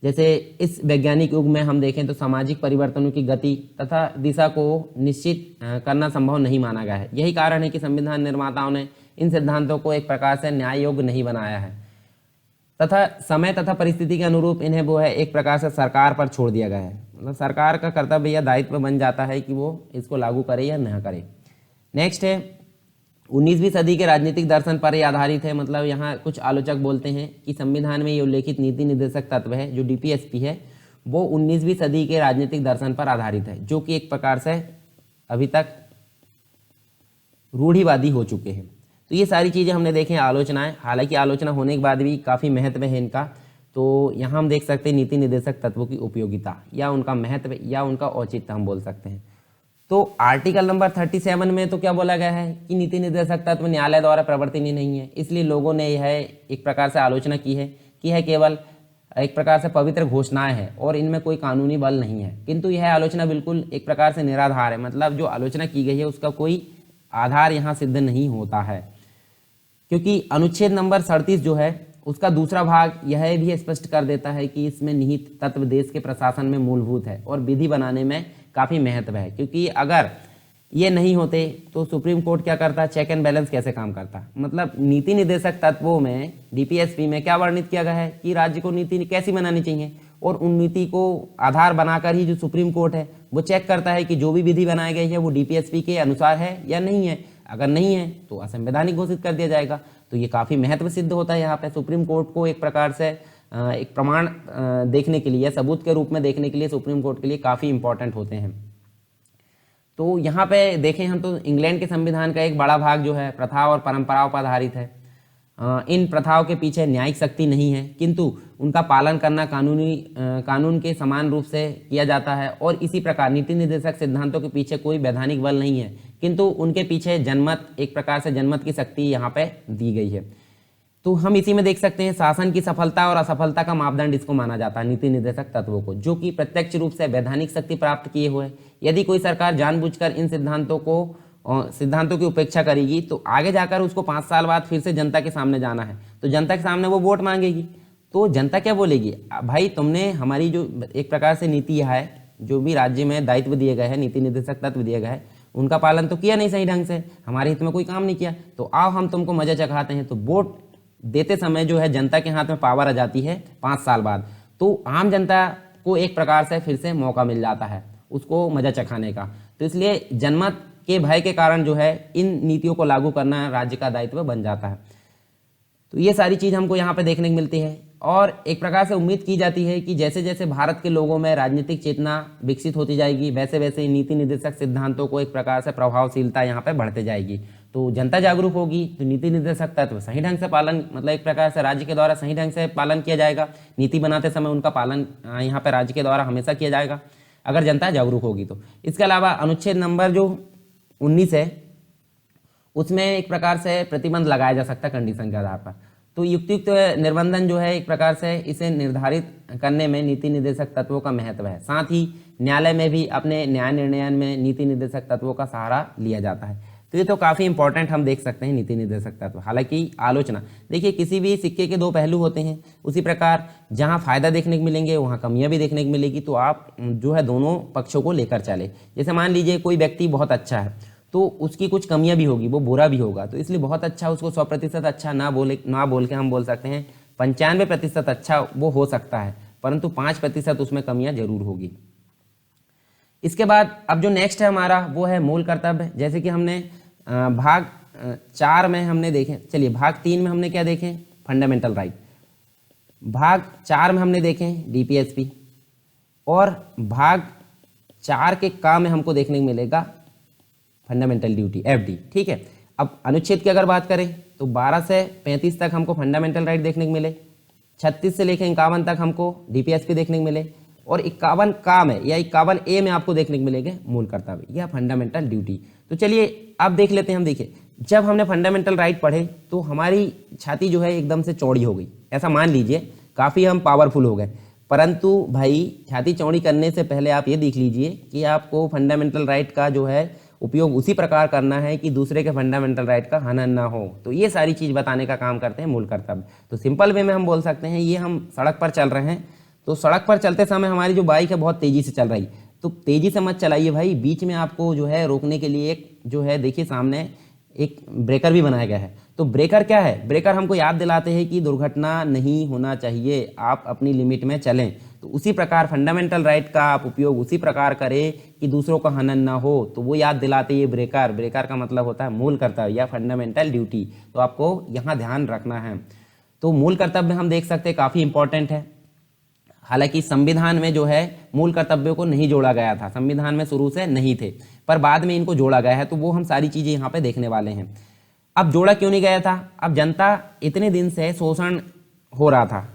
Speaker 1: जैसे इस वैज्ञानिक युग में हम देखें तो सामाजिक परिवर्तनों की गति तथा दिशा को निश्चित करना संभव नहीं माना गया है। यही कारण है कि संविधान निर्माताओं ने इन सिद्धांतों को एक प्रकार से न्याय योग्य नहीं बनाया है तथा समय तथा परिस्थिति के अनुरूप इन्हें वो है एक प्रकार से सरकार पर छोड़ दिया गया है। मतलब सरकार का कर्तव्य या दायित्व बन जाता है कि वो इसको लागू करे या न करे। नेक्स्ट है 19वीं सदी के राजनीतिक दर्शन पर यह आधारित है। मतलब यहाँ कुछ आलोचक बोलते हैं कि संविधान में ये उल्लेखित नीति निर्देशक तत्व है जो DPSP है वो 19वीं सदी के राजनीतिक दर्शन पर आधारित है, जो कि एक प्रकार से अभी तक रूढ़िवादी हो चुके हैं। तो ये सारी चीज़ें हमने देखें आलोचनाएं, हालांकि आलोचना होने के बाद भी काफ़ी महत्व है इनका। तो यहाँ हम देख सकते हैं नीति निर्देशक तत्वों की उपयोगिता या उनका महत्व या उनका औचित्य हम बोल सकते हैं। तो आर्टिकल नंबर 37 में तो क्या बोला गया है कि नीति निर्देशक तत्व न्यायालय द्वारा प्रवर्तनीय नहीं है, इसलिए लोगों ने यह एक प्रकार से आलोचना की है कि यह केवल एक प्रकार से पवित्र घोषणाएं हैं और इनमें कोई कानूनी बल नहीं है। किंतु यह आलोचना बिल्कुल एक प्रकार से निराधार है, मतलब जो आलोचना की गई है उसका कोई आधार यहाँ सिद्ध नहीं होता है, क्योंकि अनुच्छेद नंबर 37 जो है उसका दूसरा भाग यह भी स्पष्ट कर देता है कि इसमें निहित तत्व देश के प्रशासन में मूलभूत है और विधि बनाने में काफ़ी महत्व है। क्योंकि अगर ये नहीं होते तो सुप्रीम कोर्ट क्या करता, चेक एंड बैलेंस कैसे काम करता। मतलब नीति निर्देशक तत्वों में DPSP में क्या वर्णित किया गया है कि राज्य को नीति कैसी बनानी चाहिए, और उन नीति को आधार बनाकर ही जो सुप्रीम कोर्ट है वो चेक करता है कि जो भी विधि बनाई गई है वो DPSP के अनुसार है या नहीं है। अगर नहीं है तो असंवैधानिक घोषित कर दिया जाएगा। तो ये काफ़ी महत्व सिद्ध होता है यहाँ पे सुप्रीम कोर्ट को एक प्रकार से एक प्रमाण देखने के लिए, सबूत के रूप में देखने के लिए सुप्रीम कोर्ट के लिए काफ़ी इंपॉर्टेंट होते हैं। तो यहाँ पे देखें हम तो इंग्लैंड के संविधान का एक बड़ा भाग जो है प्रथा और परंपराओं पर आधारित है। इन प्रथाओं के पीछे न्यायिक शक्ति नहीं है, किंतु उनका पालन करना कानून के समान रूप से किया जाता है। और इसी प्रकार नीति निर्देशक सिद्धांतों के पीछे कोई वैधानिक बल नहीं है, किंतु उनके पीछे जनमत, एक प्रकार से जनमत की शक्ति यहाँ पे दी गई है। तो हम इसी में देख सकते हैं शासन की सफलता और असफलता का मापदंड इसको माना जाता है नीति निर्देशक तत्वों को, जो कि प्रत्यक्ष रूप से वैधानिक शक्ति प्राप्त किए हुए। यदि कोई सरकार जानबूझकर इन सिद्धांतों की उपेक्षा करेगी तो आगे जाकर उसको 5 साल बाद फिर से जनता के सामने जाना है, तो जनता के सामने वो वोट मांगेगी। तो जनता क्या बोलेगी, भाई तुमने हमारी जो एक प्रकार से नीति यह है, जो भी राज्य में दायित्व दिए गए हैं, नीति निर्देशक तत्व दिए गए हैं, उनका पालन तो किया नहीं सही ढंग से, हमारे हित में कोई काम नहीं किया, तो आओ हम तुमको मजा चखाते हैं। तो वोट देते समय जो है जनता के हाथ में पावर आ जाती है 5 साल बाद, तो आम जनता को एक प्रकार से फिर से मौका मिल जाता है उसको मजा चखाने का। तो इसलिए जनमत के भय के कारण जो है इन नीतियों को लागू करना राज्य का दायित्व बन जाता है। तो ये सारी चीज़ हमको यहाँ पे देखने को मिलती है। और एक प्रकार से उम्मीद की जाती है कि जैसे जैसे भारत के लोगों में राजनीतिक चेतना विकसित होती जाएगी, वैसे वैसे नीति निर्देशक सिद्धांतों को एक प्रकार से प्रभावशीलता यहाँ पे बढ़ते जाएगी। तो जनता जागरूक होगी तो नीति निर्देशक तत्व सही ढंग से पालन, मतलब एक प्रकार से राज्य के द्वारा सही ढंग से पालन किया जाएगा। नीति बनाते समय उनका पालन यहाँ पे राज्य के द्वारा हमेशा किया जाएगा, अगर जनता जागरूक होगी तो। इसके अलावा अनुच्छेद नंबर जो 19 है, उसमें एक प्रकार से प्रतिबंध लगाया जा सकता है कंडीशन के आधार पर। तो युक्तियुक्त निर्बंधन जो है एक प्रकार से इसे निर्धारित करने में नीति निर्देशक तत्वों का महत्व है। साथ ही न्यायालय में भी अपने न्याय निर्णयन में नीति निर्देशक तत्वों का सहारा लिया जाता है। तो ये तो काफ़ी इंपॉर्टेंट हम देख सकते हैं नीति निर्देशक तत्व। हालांकि आलोचना, देखिए किसी भी सिक्के के 2 पहलू होते हैं, उसी प्रकार जहाँ फायदा देखने को मिलेंगे वहाँ कमियाँ भी देखने को मिलेगी। तो आप जो है दोनों पक्षों को लेकर चले। जैसे मान लीजिए कोई व्यक्ति बहुत अच्छा है तो उसकी कुछ कमियां भी होगी, वो बुरा भी होगा, तो इसलिए बहुत अच्छा उसको 100% अच्छा ना बोल के हम बोल सकते हैं 95% अच्छा वो हो सकता है, परंतु 5% उसमें कमियां जरूर होगी। इसके बाद अब जो नेक्स्ट है हमारा वो है मूल कर्तव्य। जैसे कि हमने भाग 4 में हमने देखे, चलिए भाग 3 में हमने क्या देखें, फंडामेंटल राइट। भाग 4 में हमने देखे DPSP, और भाग 4 के काम में हमको देखने को मिलेगा फंडामेंटल ड्यूटी FD। ठीक है, अब अनुच्छेद की अगर बात करें तो 12 से 35 तक हमको फंडामेंटल राइट देखने को मिले, 36 से लेकर 51 तक हमको DPSP देखने को मिले, और 51 का में या 51A में आपको देखने को मिलेंगे मूल कर्तव्य या फंडामेंटल ड्यूटी। तो चलिए अब देख लेते हैं हम। देखिए जब हमने फंडामेंटल राइट पढ़े तो हमारी छाती जो है एकदम से चौड़ी हो गई, ऐसा मान लीजिए, काफ़ी हम पावरफुल हो गए। परंतु भाई छाती चौड़ी करने से पहले आप ये देख लीजिए कि आपको फंडामेंटल राइट का जो है उपयोग उसी प्रकार करना है कि दूसरे के फंडामेंटल राइट का हनन ना हो। तो ये सारी चीज़ बताने का काम करते हैं मूल कर्तव्य। तो सिंपल वे में हम बोल सकते हैं, ये हम सड़क पर चल रहे हैं, तो सड़क पर चलते समय हमारी जो बाइक है बहुत तेज़ी से चल रही, तो तेज़ी से मत चलाइए भाई, बीच में आपको जो है रोकने के लिए एक जो है देखिए सामने एक ब्रेकर भी बनाया गया है। तो ब्रेकर क्या है, ब्रेकर हमको याद दिलाते हैं कि दुर्घटना नहीं होना चाहिए, आप अपनी लिमिट में चलें। तो उसी प्रकार फंडामेंटल राइट का आप उपयोग उसी प्रकार करें कि दूसरों का हनन ना हो, तो वो याद दिलाते ये ब्रेकर। ब्रेकर का मतलब होता है मूल कर्तव्य या फंडामेंटल ड्यूटी, तो आपको यहाँ ध्यान रखना है। तो मूल कर्तव्य हम देख सकते हैं काफ़ी इंपॉर्टेंट है। हालांकि संविधान में जो है मूल कर्तव्यों को नहीं जोड़ा गया था, संविधान में शुरू से नहीं थे, पर बाद में इनको जोड़ा गया है, तो वो हम सारी चीज़ें यहाँ पे देखने वाले हैं। अब जोड़ा क्यों नहीं गया था, अब जनता इतने दिन से शोषण हो रहा था,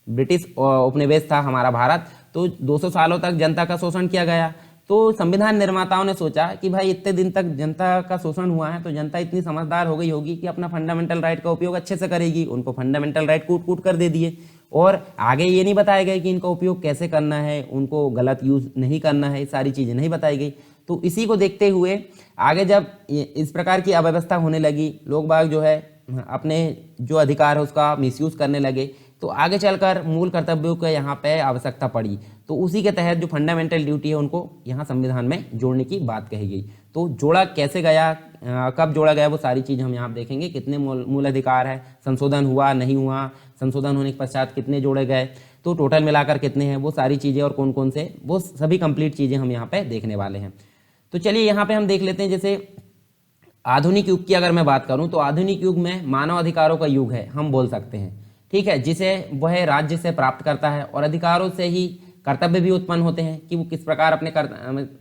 Speaker 1: ब्रिटिश उपनिवेश था हमारा भारत, तो 200 सालों तक जनता का शोषण किया गया। तो संविधान निर्माताओं ने सोचा कि भाई इतने दिन तक जनता का शोषण हुआ है, तो जनता इतनी समझदार हो गई होगी कि अपना फंडामेंटल राइट का उपयोग अच्छे से करेगी। उनको फंडामेंटल राइट कूट कूट कर दे दिए, और आगे ये नहीं बताया गया कि इनका उपयोग कैसे करना है, उनको गलत यूज़ नहीं करना है, सारी चीज़ें नहीं बताई गई। तो इसी को देखते हुए आगे जब इस प्रकार की अव्यवस्था होने लगी, लोग बाग जो है अपने जो अधिकार है उसका मिसयूज़ करने लगे, तो आगे चलकर मूल कर्तव्यों को यहाँ पे आवश्यकता पड़ी। तो उसी के तहत जो फंडामेंटल ड्यूटी है उनको यहाँ संविधान में जोड़ने की बात कही गई। तो जोड़ा कैसे गया, कब जोड़ा गया, वो सारी चीज़ हम यहाँ देखेंगे। कितने मूल अधिकार है, संशोधन हुआ नहीं हुआ, संशोधन होने के पश्चात कितने जोड़े गए, तो टोटल मिलाकर कितने हैं, वो सारी चीज़ें और कौन कौन से, वो सभी कंप्लीट चीज़ें हम यहाँ पे देखने वाले हैं। तो चलिए यहाँ पे हम देख लेते हैं। जैसे आधुनिक युग की अगर मैं बात करूँ तो आधुनिक युग में मानव अधिकारों का युग है, हम बोल सकते हैं। ठीक है, जिसे वह राज्य से प्राप्त करता है। और अधिकारों से ही कर्तव्य भी उत्पन्न होते हैं कि वो किस प्रकार अपने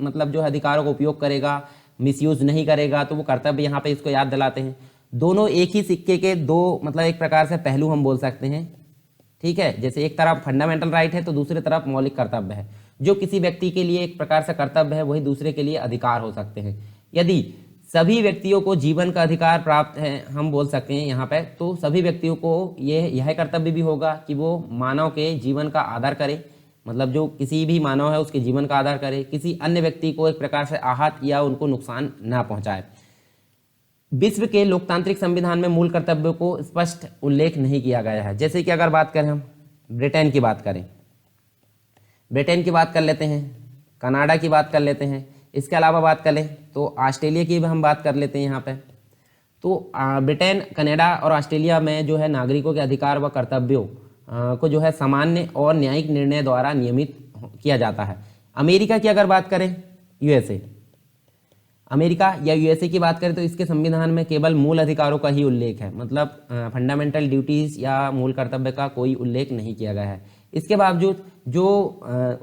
Speaker 1: मतलब जो है अधिकारों का उपयोग करेगा, मिसयूज नहीं करेगा, तो वो कर्तव्य यहाँ पे इसको याद दिलाते हैं। दोनों एक ही सिक्के के दो मतलब एक प्रकार से पहलू हम बोल सकते हैं। ठीक है, जैसे एक तरफ फंडामेंटल राइट है तो दूसरी तरफ मौलिक कर्तव्य है। जो किसी व्यक्ति के लिए एक प्रकार से कर्तव्य है वही दूसरे के लिए अधिकार हो सकते हैं। यदि सभी व्यक्तियों को जीवन का अधिकार प्राप्त है, हम बोल सकते हैं यहाँ पे, तो सभी व्यक्तियों को यह कर्तव्य भी होगा कि वो मानव के जीवन का आदर करे, मतलब जो किसी भी मानव है उसके जीवन का आदर करे, किसी अन्य व्यक्ति को एक प्रकार से आहत या उनको नुकसान ना पहुंचाए। विश्व के लोकतांत्रिक संविधान में मूल कर्तव्यों को स्पष्ट उल्लेख नहीं किया गया है। जैसे कि अगर बात करें हम ब्रिटेन की बात करें, ब्रिटेन की बात कर लेते हैं, कनाडा की बात कर लेते हैं, इसके अलावा बात करें तो ऑस्ट्रेलिया की भी हम बात कर लेते हैं यहाँ पे। तो ब्रिटेन, कनाडा और ऑस्ट्रेलिया में जो है नागरिकों के अधिकार व कर्तव्यों को जो है सामान्य और न्यायिक निर्णय द्वारा नियमित किया जाता है। अमेरिका की अगर बात करें, यूएसए, अमेरिका या यूएसए की बात करें तो इसके संविधान में केवल मूल अधिकारों का ही उल्लेख है, मतलब फंडामेंटल ड्यूटीज या मूल कर्तव्य का कोई उल्लेख नहीं किया गया है। इसके बावजूद जो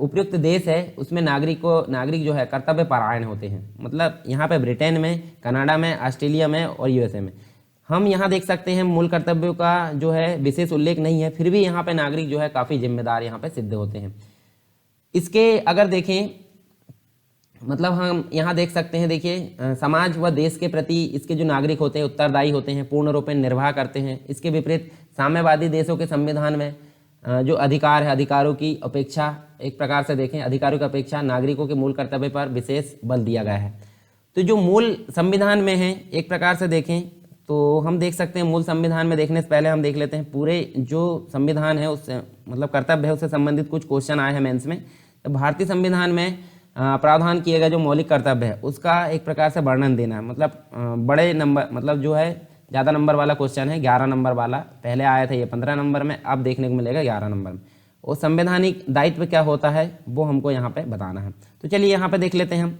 Speaker 1: उपयुक्त देश है उसमें नागरिक जो है कर्तव्य परायण होते हैं। मतलब यहाँ पे ब्रिटेन में, कनाडा में, ऑस्ट्रेलिया में और यूएसए में हम यहाँ देख सकते हैं मूल कर्तव्यों का जो है विशेष उल्लेख नहीं है, फिर भी यहाँ पे नागरिक जो है काफ़ी जिम्मेदार यहाँ पे सिद्ध होते हैं। इसके अगर देखें, मतलब हम यहाँ देख सकते हैं, देखिए समाज व देश के प्रति इसके जो नागरिक होते हैं उत्तरदायी होते हैं, पूर्ण रूप में निर्वाह करते हैं। इसके विपरीत साम्यवादी देशों के संविधान में जो अधिकार है, अधिकारों की अपेक्षा, एक प्रकार से देखें अधिकारों की अपेक्षा नागरिकों के मूल कर्तव्य पर विशेष बल दिया गया है। तो जो मूल संविधान में है, एक प्रकार से देखें तो हम देख सकते हैं मूल संविधान में देखने से पहले हम देख लेते हैं पूरे जो संविधान है उससे मतलब कर्तव्य है उससे संबंधित कुछ क्वेश्चन आए हैं मेंस में। तो भारतीय संविधान में प्रावधान किए गए जो मौलिक कर्तव्य है उसका एक प्रकार से वर्णन देना है। मतलब बड़े नंबर, मतलब जो है ज़्यादा नंबर वाला क्वेश्चन है, 11 नंबर वाला, पहले आया था ये 15 नंबर में, अब देखने को मिलेगा 11 नंबर में। और संवैधानिक दायित्व क्या होता है वो हमको यहाँ पे बताना है। तो चलिए यहाँ पे देख लेते हैं हम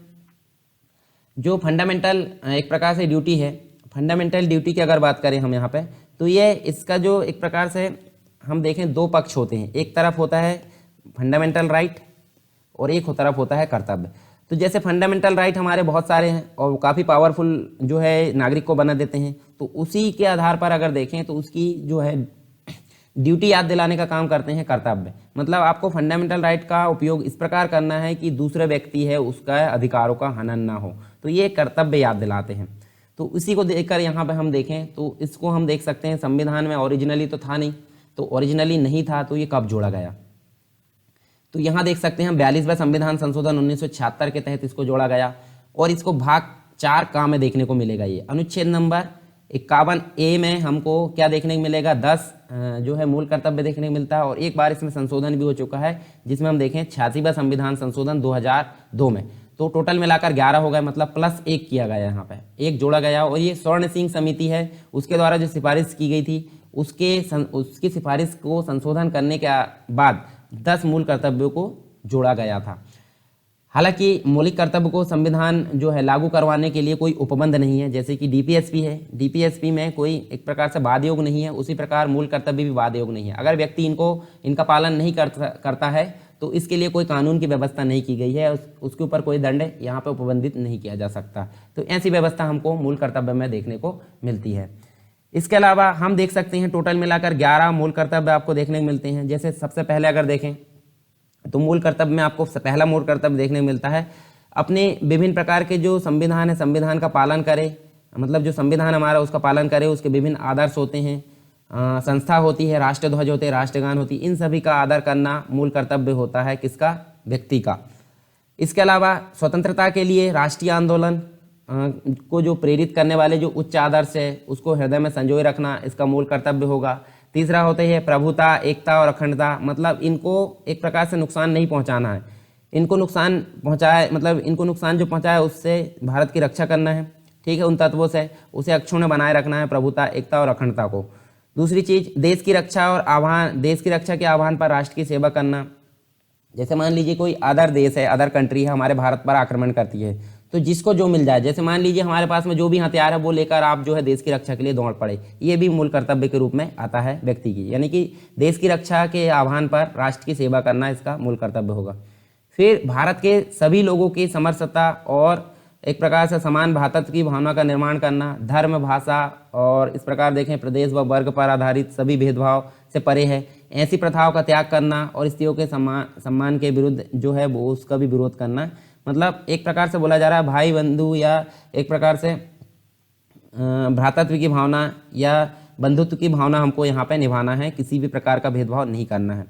Speaker 1: जो फंडामेंटल एक प्रकार से ड्यूटी है। फंडामेंटल ड्यूटी की अगर बात करें हम यहाँ पे, तो ये इसका जो एक प्रकार से हम देखें दो पक्ष होते हैं। एक तरफ होता है फंडामेंटल राइट और एक तरफ होता है कर्तव्य। तो जैसे फंडामेंटल राइट हमारे बहुत सारे हैं और काफ़ी पावरफुल जो है नागरिक को बना देते हैं, तो उसी के आधार पर अगर देखें तो उसकी जो है ड्यूटी याद दिलाने का काम करते हैं कर्तव्य। मतलब आपको फंडामेंटल राइट का उपयोग इस प्रकार करना है कि दूसरे व्यक्ति है उसका अधिकारों का हनन ना हो, तो ये कर्तव्य याद दिलाते हैं। तो उसी को देखकर यहाँ पे हम देखें तो इसको हम देख सकते हैं संविधान में ओरिजिनली तो था नहीं, तो ओरिजिनली नहीं था तो ये कब जोड़ा गया। तो यहाँ देख सकते हैं 42वां संविधान संशोधन 1976 के तहत इसको जोड़ा गया और इसको भाग 4 का में देखने को मिलेगा। ये अनुच्छेद नंबर 51A में हमको क्या देखने को मिलेगा, 10 जो है मूल कर्तव्य देखने को मिलता है। और एक बार इसमें संशोधन भी हो चुका है जिसमें हम देखें 86वां संविधान संशोधन 2002 में, तो टोटल मिलाकर 11 हो गए, मतलब +1 किया गया, यहाँ पे 1 जोड़ा गया। और ये स्वर्ण सिंह समिति है उसके द्वारा जो सिफारिश की गई थी उसकी सिफारिश को संशोधन करने के बाद 10 मूल कर्तव्यों को जोड़ा गया था। हालांकि मौलिक कर्तव्य को संविधान जो है लागू करवाने के लिए कोई उपबंध नहीं है, जैसे कि डीपीएसपी है, डीपीएसपी में कोई एक प्रकार से बाध्य योग नहीं है, उसी प्रकार मूल कर्तव्य भी बाध्य योग नहीं है। अगर व्यक्ति इनका पालन नहीं करता है तो इसके लिए कोई कानून की व्यवस्था नहीं की गई है, उसके ऊपर कोई दंड यहाँ पर उपबंधित नहीं किया जा सकता। तो ऐसी व्यवस्था हमको मूल कर्तव्य में देखने को मिलती है। इसके अलावा हम देख सकते हैं टोटल मिलाकर 11 मूल कर्तव्य आपको देखने को मिलते हैं। जैसे सबसे पहले अगर देखें तो मूल कर्तव्य में आपको पहला मूल कर्तव्य देखने को मिलता है अपने विभिन्न प्रकार के जो संविधान है संविधान का पालन करे, मतलब जो संविधान हमारा उसका पालन करे। उसके विभिन्न आदर्श होते हैं, संस्था होती है, राष्ट्र ध्वज होते हैं, राष्ट्रगान होती है, इन सभी का आदर करना मूल कर्तव्य होता है किसका, व्यक्ति का। इसके अलावा स्वतंत्रता के लिए राष्ट्रीय आंदोलन को जो प्रेरित करने वाले जो उच्च आदर्श है उसको हृदय में संजोए रखना इसका मूल कर्तव्य होगा। तीसरा होता है प्रभुता, एकता और अखंडता, मतलब इनको एक प्रकार से नुकसान नहीं पहुंचाना है, इनको नुकसान पहुंचाए मतलब इनको नुकसान जो पहुंचाए उससे भारत की रक्षा करना है, ठीक है, उन तत्वों से उसे अक्षुण्ण बनाए रखना है, प्रभुता, एकता और अखंडता को। दूसरी चीज देश की रक्षा के आह्वान पर राष्ट्र की सेवा करना। जैसे मान लीजिए कोई अदर देश है, अदर कंट्री है, हमारे भारत पर आक्रमण करती है, तो जिसको जो मिल जाए, जैसे मान लीजिए हमारे पास में जो भी हथियार है वो लेकर आप जो है देश की रक्षा के लिए दौड़ पड़े, ये भी मूल कर्तव्य के रूप में आता है व्यक्ति की, यानी कि देश की रक्षा के आह्वान पर राष्ट्र की सेवा करना इसका मूल कर्तव्य होगा। फिर भारत के सभी लोगों की समरसता और एक प्रकार से समान भ्रातृत्व की भावना का निर्माण करना, धर्म, भाषा और इस प्रकार देखें प्रदेश व वर्ग पर आधारित सभी भेदभाव से परे है। ऐसी प्रथाओं का त्याग करना और स्त्रियों के सम्मान के विरुद्ध जो है वो उसका भी विरोध करना, मतलब एक प्रकार से बोला जा रहा है भाई बंधु या एक प्रकार से भ्रातृत्व की भावना या बंधुत्व की भावना हमको यहाँ पे निभाना है, किसी भी प्रकार का भेदभाव नहीं करना है।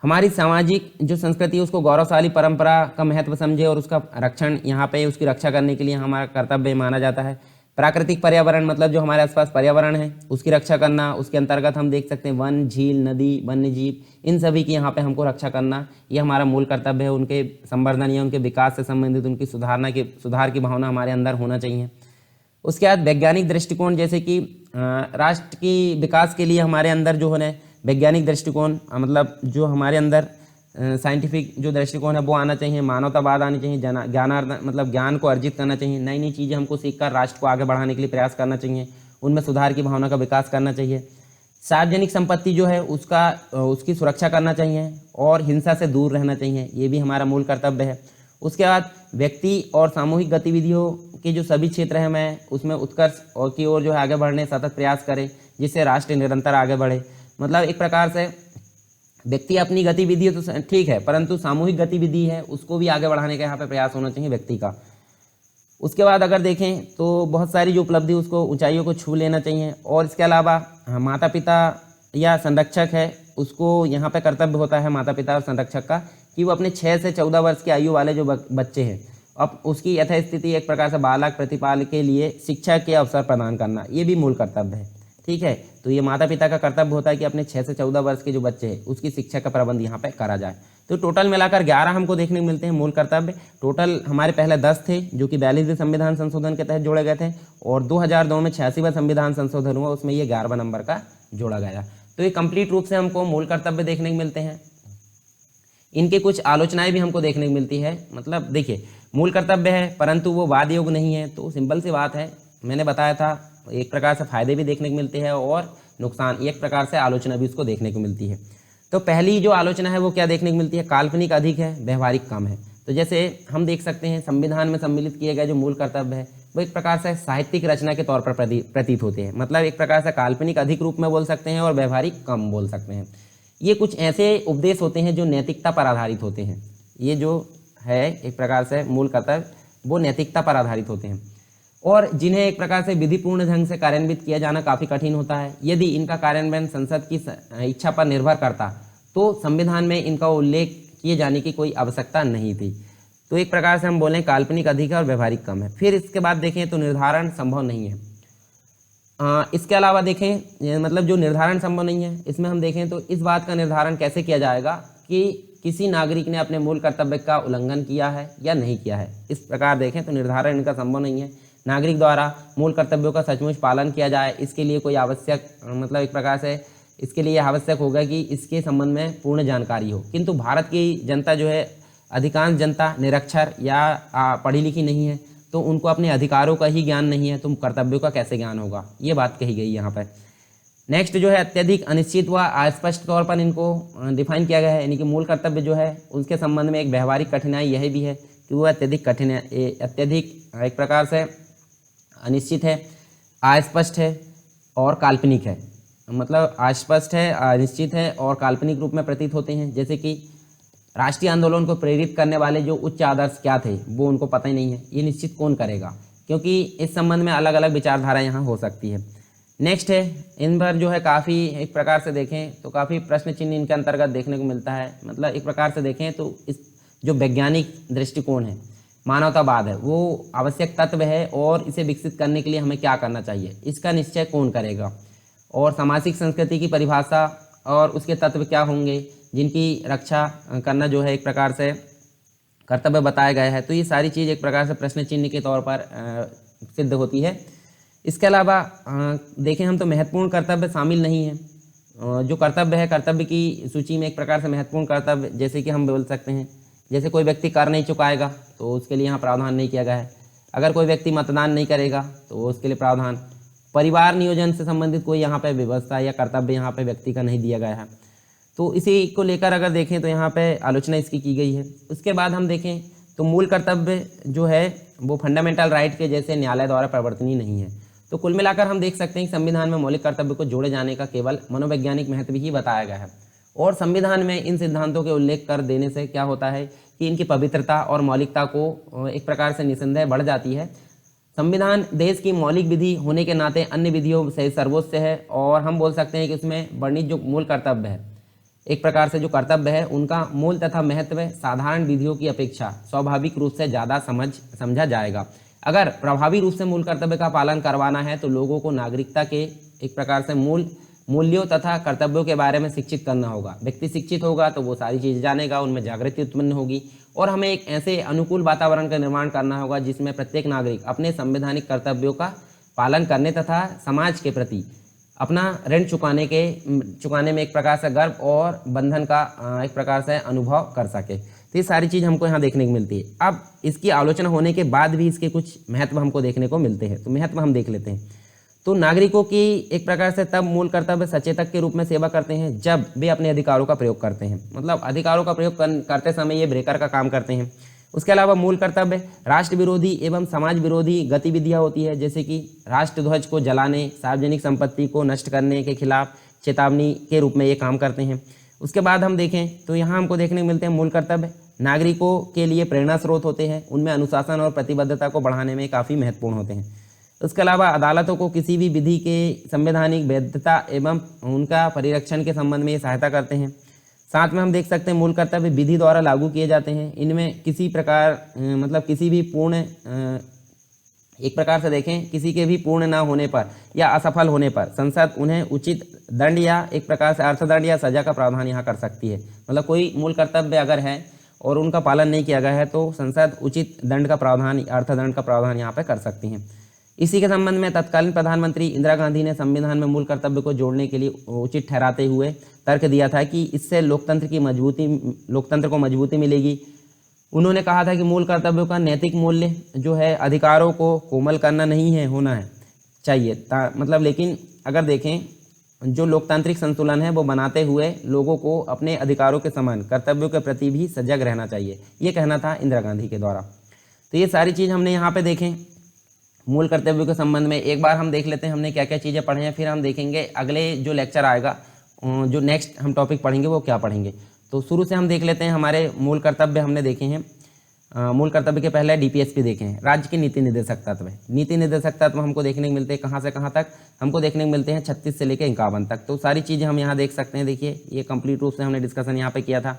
Speaker 1: हमारी सामाजिक जो संस्कृति है उसको गौरवशाली परंपरा का महत्व समझे और उसका रक्षण यहाँ पे उसकी रक्षा करने के लिए हमारा कर्तव्य माना जाता है। प्राकृतिक पर्यावरण मतलब जो हमारे आसपास पर्यावरण है उसकी रक्षा करना, उसके अंतर्गत हम देख सकते हैं वन, झील, नदी, वन्य जीव, इन सभी की यहाँ पे हमको रक्षा करना, ये हमारा मूल कर्तव्य है। उनके संवर्धन या उनके विकास से संबंधित उनकी सुधार की भावना हमारे अंदर होना चाहिए। उसके बाद वैज्ञानिक दृष्टिकोण, जैसे कि राष्ट्र की विकास के लिए हमारे अंदर जो है वैज्ञानिक दृष्टिकोण मतलब जो हमारे अंदर साइंटिफिक जो दृष्टिकोण है वो आना चाहिए, मानवतावाद आनी चाहिए, ज्ञानार्जन मतलब ज्ञान को अर्जित करना चाहिए, नई नई चीज़ें हमको सीखकर राष्ट्र को आगे बढ़ाने के लिए प्रयास करना चाहिए, उनमें सुधार की भावना का विकास करना चाहिए। सार्वजनिक संपत्ति जो है उसकी सुरक्षा करना चाहिए और हिंसा से दूर रहना चाहिए, ये भी हमारा मूल कर्तव्य है। उसके बाद व्यक्ति और सामूहिक गतिविधियों के जो सभी क्षेत्र हैं मैं उसमें उत्कर्ष और की ओर जो है आगे बढ़ने सतत प्रयास करें, जिससे राष्ट्र निरंतर आगे बढ़े। मतलब एक प्रकार से व्यक्ति अपनी गतिविधि तो ठीक है, परंतु सामूहिक गतिविधि है उसको भी आगे बढ़ाने का यहाँ पे प्रयास होना चाहिए व्यक्ति का। उसके बाद अगर देखें तो बहुत सारी जो उपलब्धि उसको ऊंचाइयों को छू लेना चाहिए। और इसके अलावा माता पिता या संरक्षक है उसको यहाँ पे कर्तव्य होता है माता पिता और संरक्षक का कि वो अपने 6 से 14 वर्ष की आयु वाले जो बच्चे हैं अब उसकी यथास्थिति एक प्रकार से बालक प्रतिपाल के लिए शिक्षा के अवसर प्रदान करना, ये भी मूल कर्तव्य है। ठीक है, तो ये माता पिता का कर्तव्य होता है कि अपने 6 से 14 वर्ष के जो बच्चे हैं उसकी शिक्षा का प्रबंध यहाँ पे करा जाए। तो टोटल मिलाकर 11 हमको देखने को मिलते हैं मूल कर्तव्य। टोटल हमारे पहले 10 थे जो कि 42वें संविधान संशोधन के तहत जोड़े गए थे और 2002 में 86वां संविधान संशोधन हुआ, उसमें ये 11वां नंबर का जोड़ा गया। तो ये कंप्लीट रूप से हमको मूल कर्तव्य देखने को मिलते हैं। इनके कुछ आलोचनाएं भी हमको देखने को मिलती है। मतलब देखिए मूल कर्तव्य है परंतु वो वाद योग नहीं है, तो सिंपल सी बात है, मैंने बताया था एक प्रकार से फायदे भी देखने को मिलते हैं और नुकसान, एक प्रकार से आलोचना भी उसको देखने को मिलती है। तो पहली जो आलोचना है वो क्या देखने को मिलती है, काल्पनिक अधिक है, व्यवहारिक कम है। तो जैसे हम देख सकते हैं संविधान में सम्मिलित किए गए जो मूल कर्तव्य है वो एक प्रकार से साहित्यिक रचना के तौर पर प्रतीत होते हैं। मतलब एक प्रकार से काल्पनिक अधिक रूप में बोल सकते हैं और व्यवहारिक कम बोल सकते हैं। ये कुछ ऐसे उपदेश होते हैं जो नैतिकता पर आधारित होते हैं। ये जो है एक प्रकार से मूल कर्तव्य वो नैतिकता पर आधारित होते हैं और जिन्हें एक प्रकार से विधिपूर्ण ढंग से कार्यान्वित किया जाना काफ़ी कठिन होता है। यदि इनका कार्यान्वयन संसद की इच्छा पर निर्भर करता तो संविधान में इनका उल्लेख किए जाने की कोई आवश्यकता नहीं थी। तो एक प्रकार से हम बोलें काल्पनिक अधिक है और व्यवहारिक कम है। फिर इसके बाद देखें तो निर्धारण संभव नहीं है। इसके अलावा देखें मतलब जो निर्धारण संभव नहीं है इसमें हम देखें तो इस बात का निर्धारण कैसे किया जाएगा कि किसी नागरिक ने अपने मूल कर्तव्य का उल्लंघन किया है या नहीं किया है। इस प्रकार देखें तो निर्धारण इनका संभव नहीं है। नागरिक द्वारा मूल कर्तव्यों का सचमुच पालन किया जाए, इसके लिए कोई आवश्यक मतलब एक प्रकार से इसके लिए आवश्यक होगा कि इसके संबंध में पूर्ण जानकारी हो। किंतु भारत की जनता जो है अधिकांश जनता निरक्षर या पढ़ी लिखी नहीं है, तो उनको अपने अधिकारों का ही ज्ञान नहीं है, तो कर्तव्यों का कैसे ज्ञान होगा, ये बात कही गई यहाँ पर। नेक्स्ट जो है अत्यधिक अनिश्चित व अस्पष्ट तौर पर इनको डिफाइन किया गया है, यानी कि मूल कर्तव्य जो है उसके संबंध में एक व्यवहारिक कठिनाई यह भी है कि वो अत्यधिक एक प्रकार से अनिश्चित है, अस्पष्ट है और काल्पनिक है। मतलब अस्पष्ट है, अनिश्चित है और काल्पनिक रूप में प्रतीत होते हैं। जैसे कि राष्ट्रीय आंदोलन को प्रेरित करने वाले जो उच्च आदर्श क्या थे वो उनको पता ही नहीं है, ये निश्चित कौन करेगा, क्योंकि इस संबंध में अलग अलग विचारधारा यहाँ हो सकती है। नेक्स्ट है इन पर जो है काफ़ी एक प्रकार से देखें तो काफ़ी प्रश्न चिन्ह इनके अंतर्गत देखने को मिलता है। मतलब एक प्रकार से देखें तो इस जो वैज्ञानिक दृष्टिकोण है, मानवतावाद है, वो आवश्यक तत्व है और इसे विकसित करने के लिए हमें क्या करना चाहिए, इसका निश्चय कौन करेगा। और सामाजिक संस्कृति की परिभाषा और उसके तत्व क्या होंगे जिनकी रक्षा करना जो है एक प्रकार से कर्तव्य बताया गया है। तो ये सारी चीज़ एक प्रकार से प्रश्न चिन्ह के तौर पर सिद्ध होती है। इसके अलावा देखें हम तो महत्वपूर्ण कर्तव्य शामिल नहीं है। जो कर्तव्य है कर्तव्य की सूची में एक प्रकार से महत्वपूर्ण कर्तव्य जैसे कि हम बोल सकते हैं, जैसे कोई व्यक्ति कर नहीं चुकाएगा तो उसके लिए यहाँ प्रावधान नहीं किया गया है। अगर कोई व्यक्ति मतदान नहीं करेगा तो उसके लिए प्रावधान। परिवार नियोजन से संबंधित कोई यहाँ पे व्यवस्था या कर्तव्य यहाँ पे व्यक्ति का नहीं दिया गया है। तो इसी को लेकर अगर देखें तो यहाँ पे आलोचना इसकी की गई है। उसके बाद हम देखें तो मूल कर्तव्य जो है वो फंडामेंटल राइट के जैसे न्यायालय द्वारा परिवर्तनीय नहीं है। तो कुल मिलाकर हम देख सकते हैं कि संविधान में मौलिक कर्तव्य को जोड़े जाने का केवल मनोवैज्ञानिक महत्व ही बताया गया है, और संविधान में इन सिद्धांतों के उल्लेख कर देने से क्या होता है कि इनकी पवित्रता और मौलिकता को एक प्रकार से निसंदेह बढ़ जाती है। संविधान देश की मौलिक विधि होने के नाते अन्य विधियों से सर्वोच्च है, और हम बोल सकते हैं कि उसमें वर्णित जो मूल कर्तव्य है, एक प्रकार से जो कर्तव्य है उनका मूल तथा महत्व साधारण विधियों की अपेक्षा स्वाभाविक रूप से ज़्यादा समझा जाएगा। अगर प्रभावी रूप से मूल कर्तव्य का पालन करवाना है तो लोगों को नागरिकता के एक प्रकार से मूल्यों तथा कर्तव्यों के बारे में शिक्षित करना होगा। व्यक्ति शिक्षित होगा तो वो सारी चीज़ जानेगा, उनमें जागृति उत्पन्न होगी, और हमें एक ऐसे अनुकूल वातावरण का निर्माण करना होगा जिसमें प्रत्येक नागरिक अपने संवैधानिक कर्तव्यों का पालन करने तथा समाज के प्रति अपना ऋण चुकाने में एक प्रकार से गर्व और बंधन का एक प्रकार से अनुभव कर सके। तो ये सारी चीज़ हमको यहाँ देखने को मिलती है। अब इसकी आलोचना होने के बाद भी इसके कुछ महत्व हमको देखने को मिलते हैं, तो महत्व हम देख लेते हैं। तो नागरिकों की एक प्रकार से तब मूल कर्तव्य सचेतक के रूप में सेवा करते हैं जब वे अपने अधिकारों का प्रयोग करते हैं, मतलब अधिकारों का प्रयोग करते समय ये ब्रेकर का काम करते हैं। उसके अलावा मूल कर्तव्य राष्ट्र विरोधी एवं समाज विरोधी गतिविधियां होती है, जैसे कि राष्ट्रध्वज को जलाने, सार्वजनिक संपत्ति को नष्ट करने के खिलाफ चेतावनी के रूप में ये काम करते हैं। उसके बाद हम देखें तो यहाँ हमको देखने को मिलते हैं मूल कर्तव्य नागरिकों के लिए प्रेरणा स्रोत होते हैं, उनमें अनुशासन और प्रतिबद्धता को बढ़ाने में काफ़ी महत्वपूर्ण होते हैं। उसके अलावा अदालतों को किसी भी विधि के संवैधानिक वैधता एवं उनका परिरक्षण के संबंध में ये सहायता करते हैं। साथ में हम देख सकते हैं मूल कर्तव्य विधि द्वारा लागू किए जाते हैं। इनमें किसी प्रकार मतलब किसी भी पूर्ण एक प्रकार से देखें किसी के भी पूर्ण ना होने पर या असफल होने पर संसद उन्हें उचित दंड या एक प्रकार से अर्थदंड या सजा का प्रावधान यहाँ कर सकती है। मतलब कोई मूल कर्तव्य अगर है और उनका पालन नहीं किया गया है तो संसद उचित दंड का प्रावधान, अर्थदंड का प्रावधान यहाँ पर कर सकती हैं। इसी के संबंध में तत्कालीन प्रधानमंत्री इंदिरा गांधी ने संविधान में मूल कर्तव्य को जोड़ने के लिए उचित ठहराते हुए तर्क दिया था कि इससे लोकतंत्र को मजबूती मिलेगी। उन्होंने कहा था कि मूल कर्तव्यों का नैतिक मूल्य जो है अधिकारों को कोमल करना नहीं है, होना है चाहिए मतलब लेकिन अगर देखें जो लोकतांत्रिक संतुलन है वो बनाते हुए लोगों को अपने अधिकारों के समान कर्तव्यों के प्रति भी सजग रहना चाहिए, ये कहना था इंदिरा गांधी के द्वारा। तो ये सारी चीज़ हमने यहाँ पे देखें मूल कर्तव्यों के संबंध में। एक बार हम देख लेते हैं हमने क्या क्या चीज़ें पढ़े हैं, फिर हम देखेंगे अगले जो लेक्चर आएगा जो नेक्स्ट हम टॉपिक पढ़ेंगे वो क्या पढ़ेंगे। तो शुरू से हम देख लेते हैं हमारे मूल कर्तव्य हमने देखे हैं। मूल कर्तव्य के पहले डीपीएसपी देखे हैं, राज्य के नीति निर्देशक तत्व। नीति निर्देशक तत्व हमको देखने को मिलते हैं कहाँ से कहाँ तक, हमको देखने को मिलते हैं 36 से लेकर 51 तक। तो सारी चीज़ें हम यहाँ देख सकते हैं। देखिए ये कंप्लीट रूप से हमने डिस्कशन यहाँ पे किया था।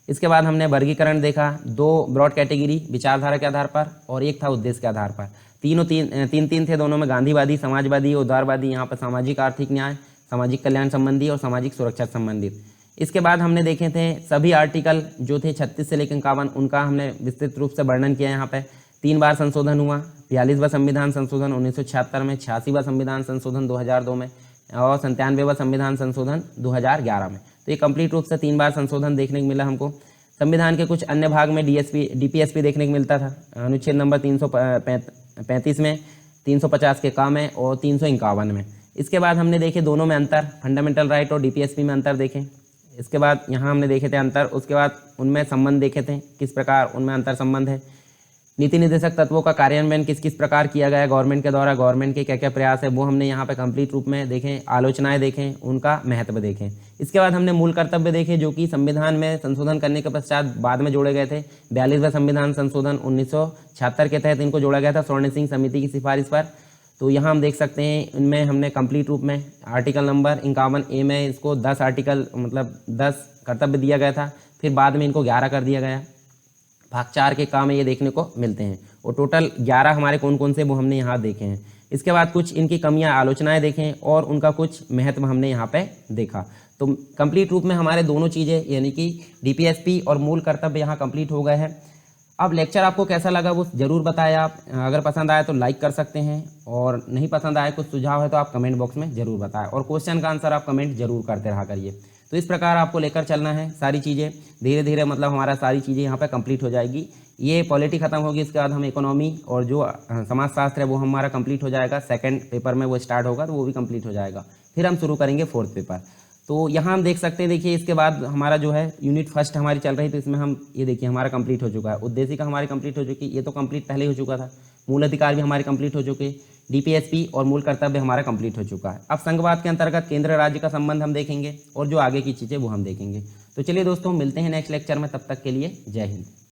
Speaker 1: इसके बाद हमने वर्गीकरण देखा, 2 ब्रॉड कैटेगरी विचारधारा के आधार पर और एक था उद्देश्य के आधार पर। तीन थे, दोनों में गांधीवादी, समाजवादी, उदारवादी। यहाँ पर सामाजिक आर्थिक न्याय, सामाजिक कल्याण संबंधी और सामाजिक सुरक्षा संबंधित। इसके बाद हमने देखे थे सभी आर्टिकल जो थे 36 से लेकर 51, उनका हमने विस्तृत रूप से वर्णन किया। यहाँ पे 3 बार संशोधन हुआ, 42वां संविधान संशोधन 1976 में, 86वां संविधान संशोधन 2002 में और 97वां संविधान संशोधन 2011 में। तो ये कंप्लीट रूप से 3 बार संशोधन देखने को मिला हमको। संविधान के कुछ अन्य भाग में डीपीएसपी देखने को मिलता था। अनुच्छेद नंबर 335 में, 350 के का में और 351 में। इसके बाद हमने देखे दोनों में अंतर, फंडामेंटल राइट और डीपीएसपी में अंतर देखें। इसके बाद यहाँ हमने देखे थे अंतर, उसके बाद उनमें संबंध देखे थे किस प्रकार उनमें अंतर संबंध है। नीति निर्देशक तत्वों का कार्यान्वयन किस किस प्रकार किया गया है गवर्नमेंट के द्वारा, गवर्नमेंट के क्या क्या प्रयास है वो हमने यहाँ पे कंप्लीट रूप में देखें। आलोचनाएं देखें, उनका महत्व देखें। इसके बाद हमने मूल कर्तव्य देखे जो कि संविधान में संशोधन करने के पश्चात बाद में जोड़े गए थे। 42वां संविधान संशोधन 1976 के तहत इनको जोड़ा गया था स्वर्ण सिंह समिति की सिफारिश पर। तो यहाँ हम देख सकते हैं इनमें हमने कंप्लीट रूप में आर्टिकल नंबर 51A में इसको 10 आर्टिकल मतलब 10 कर्तव्य दिया गया था, फिर बाद में इनको 11 कर दिया गया। भाग 4 के काम में ये देखने को मिलते हैं और टोटल 11 हमारे कौन कौन से वो हमने यहाँ देखे हैं। इसके बाद कुछ इनकी कमियां आलोचनाएं देखें और उनका कुछ महत्व हमने यहाँ पे देखा। तो कंप्लीट रूप में हमारे दोनों चीज़ें यानी कि डीपीएसपी और मूल कर्तव्य यहाँ कंप्लीट हो गए हैं। अब लेक्चर आपको कैसा लगा वो ज़रूर बताएं आप। अगर पसंद आए तो लाइक कर सकते हैं और नहीं पसंद आए कुछ सुझाव है तो आप कमेंट बॉक्स में ज़रूर बताएं और क्वेश्चन का आंसर आप कमेंट जरूर करते रहा करिए। तो तो इस प्रकार आपको लेकर चलना है सारी चीज़ें, धीरे धीरे मतलब हमारा सारी चीज़ें यहाँ पे कंप्लीट हो जाएगी। ये पॉलिटी खत्म होगी, इसके बाद हम इकोनॉमी और जो समाजशास्त्र है वो हमारा कंप्लीट हो जाएगा। सेकंड पेपर में वो स्टार्ट होगा तो वो भी कंप्लीट हो जाएगा। फिर हम शुरू करेंगे फोर्थ पेपर। तो यहाँ हम देख सकते हैं, देखिए इसके बाद हमारा जो है यूनिट फर्स्ट हमारी चल रही, तो इसमें हम ये देखिए हमारा कंप्लीट हो चुका है। उद्देशिका हमारी कंप्लीट हो चुकी, ये तो कंप्लीट पहले हो चुका था। मूल अधिकार भी हमारे कंप्लीट हो चुके, डीपीएसपी और मूल कर्तव्य हमारा कंप्लीट हो चुका है। अब संघवाद के अंतर्गत केंद्र राज्य का संबंध हम देखेंगे और जो आगे की चीज़ें वो हम देखेंगे। तो चलिए दोस्तों, मिलते हैं नेक्स्ट लेक्चर में, तब तक के लिए जय हिंद।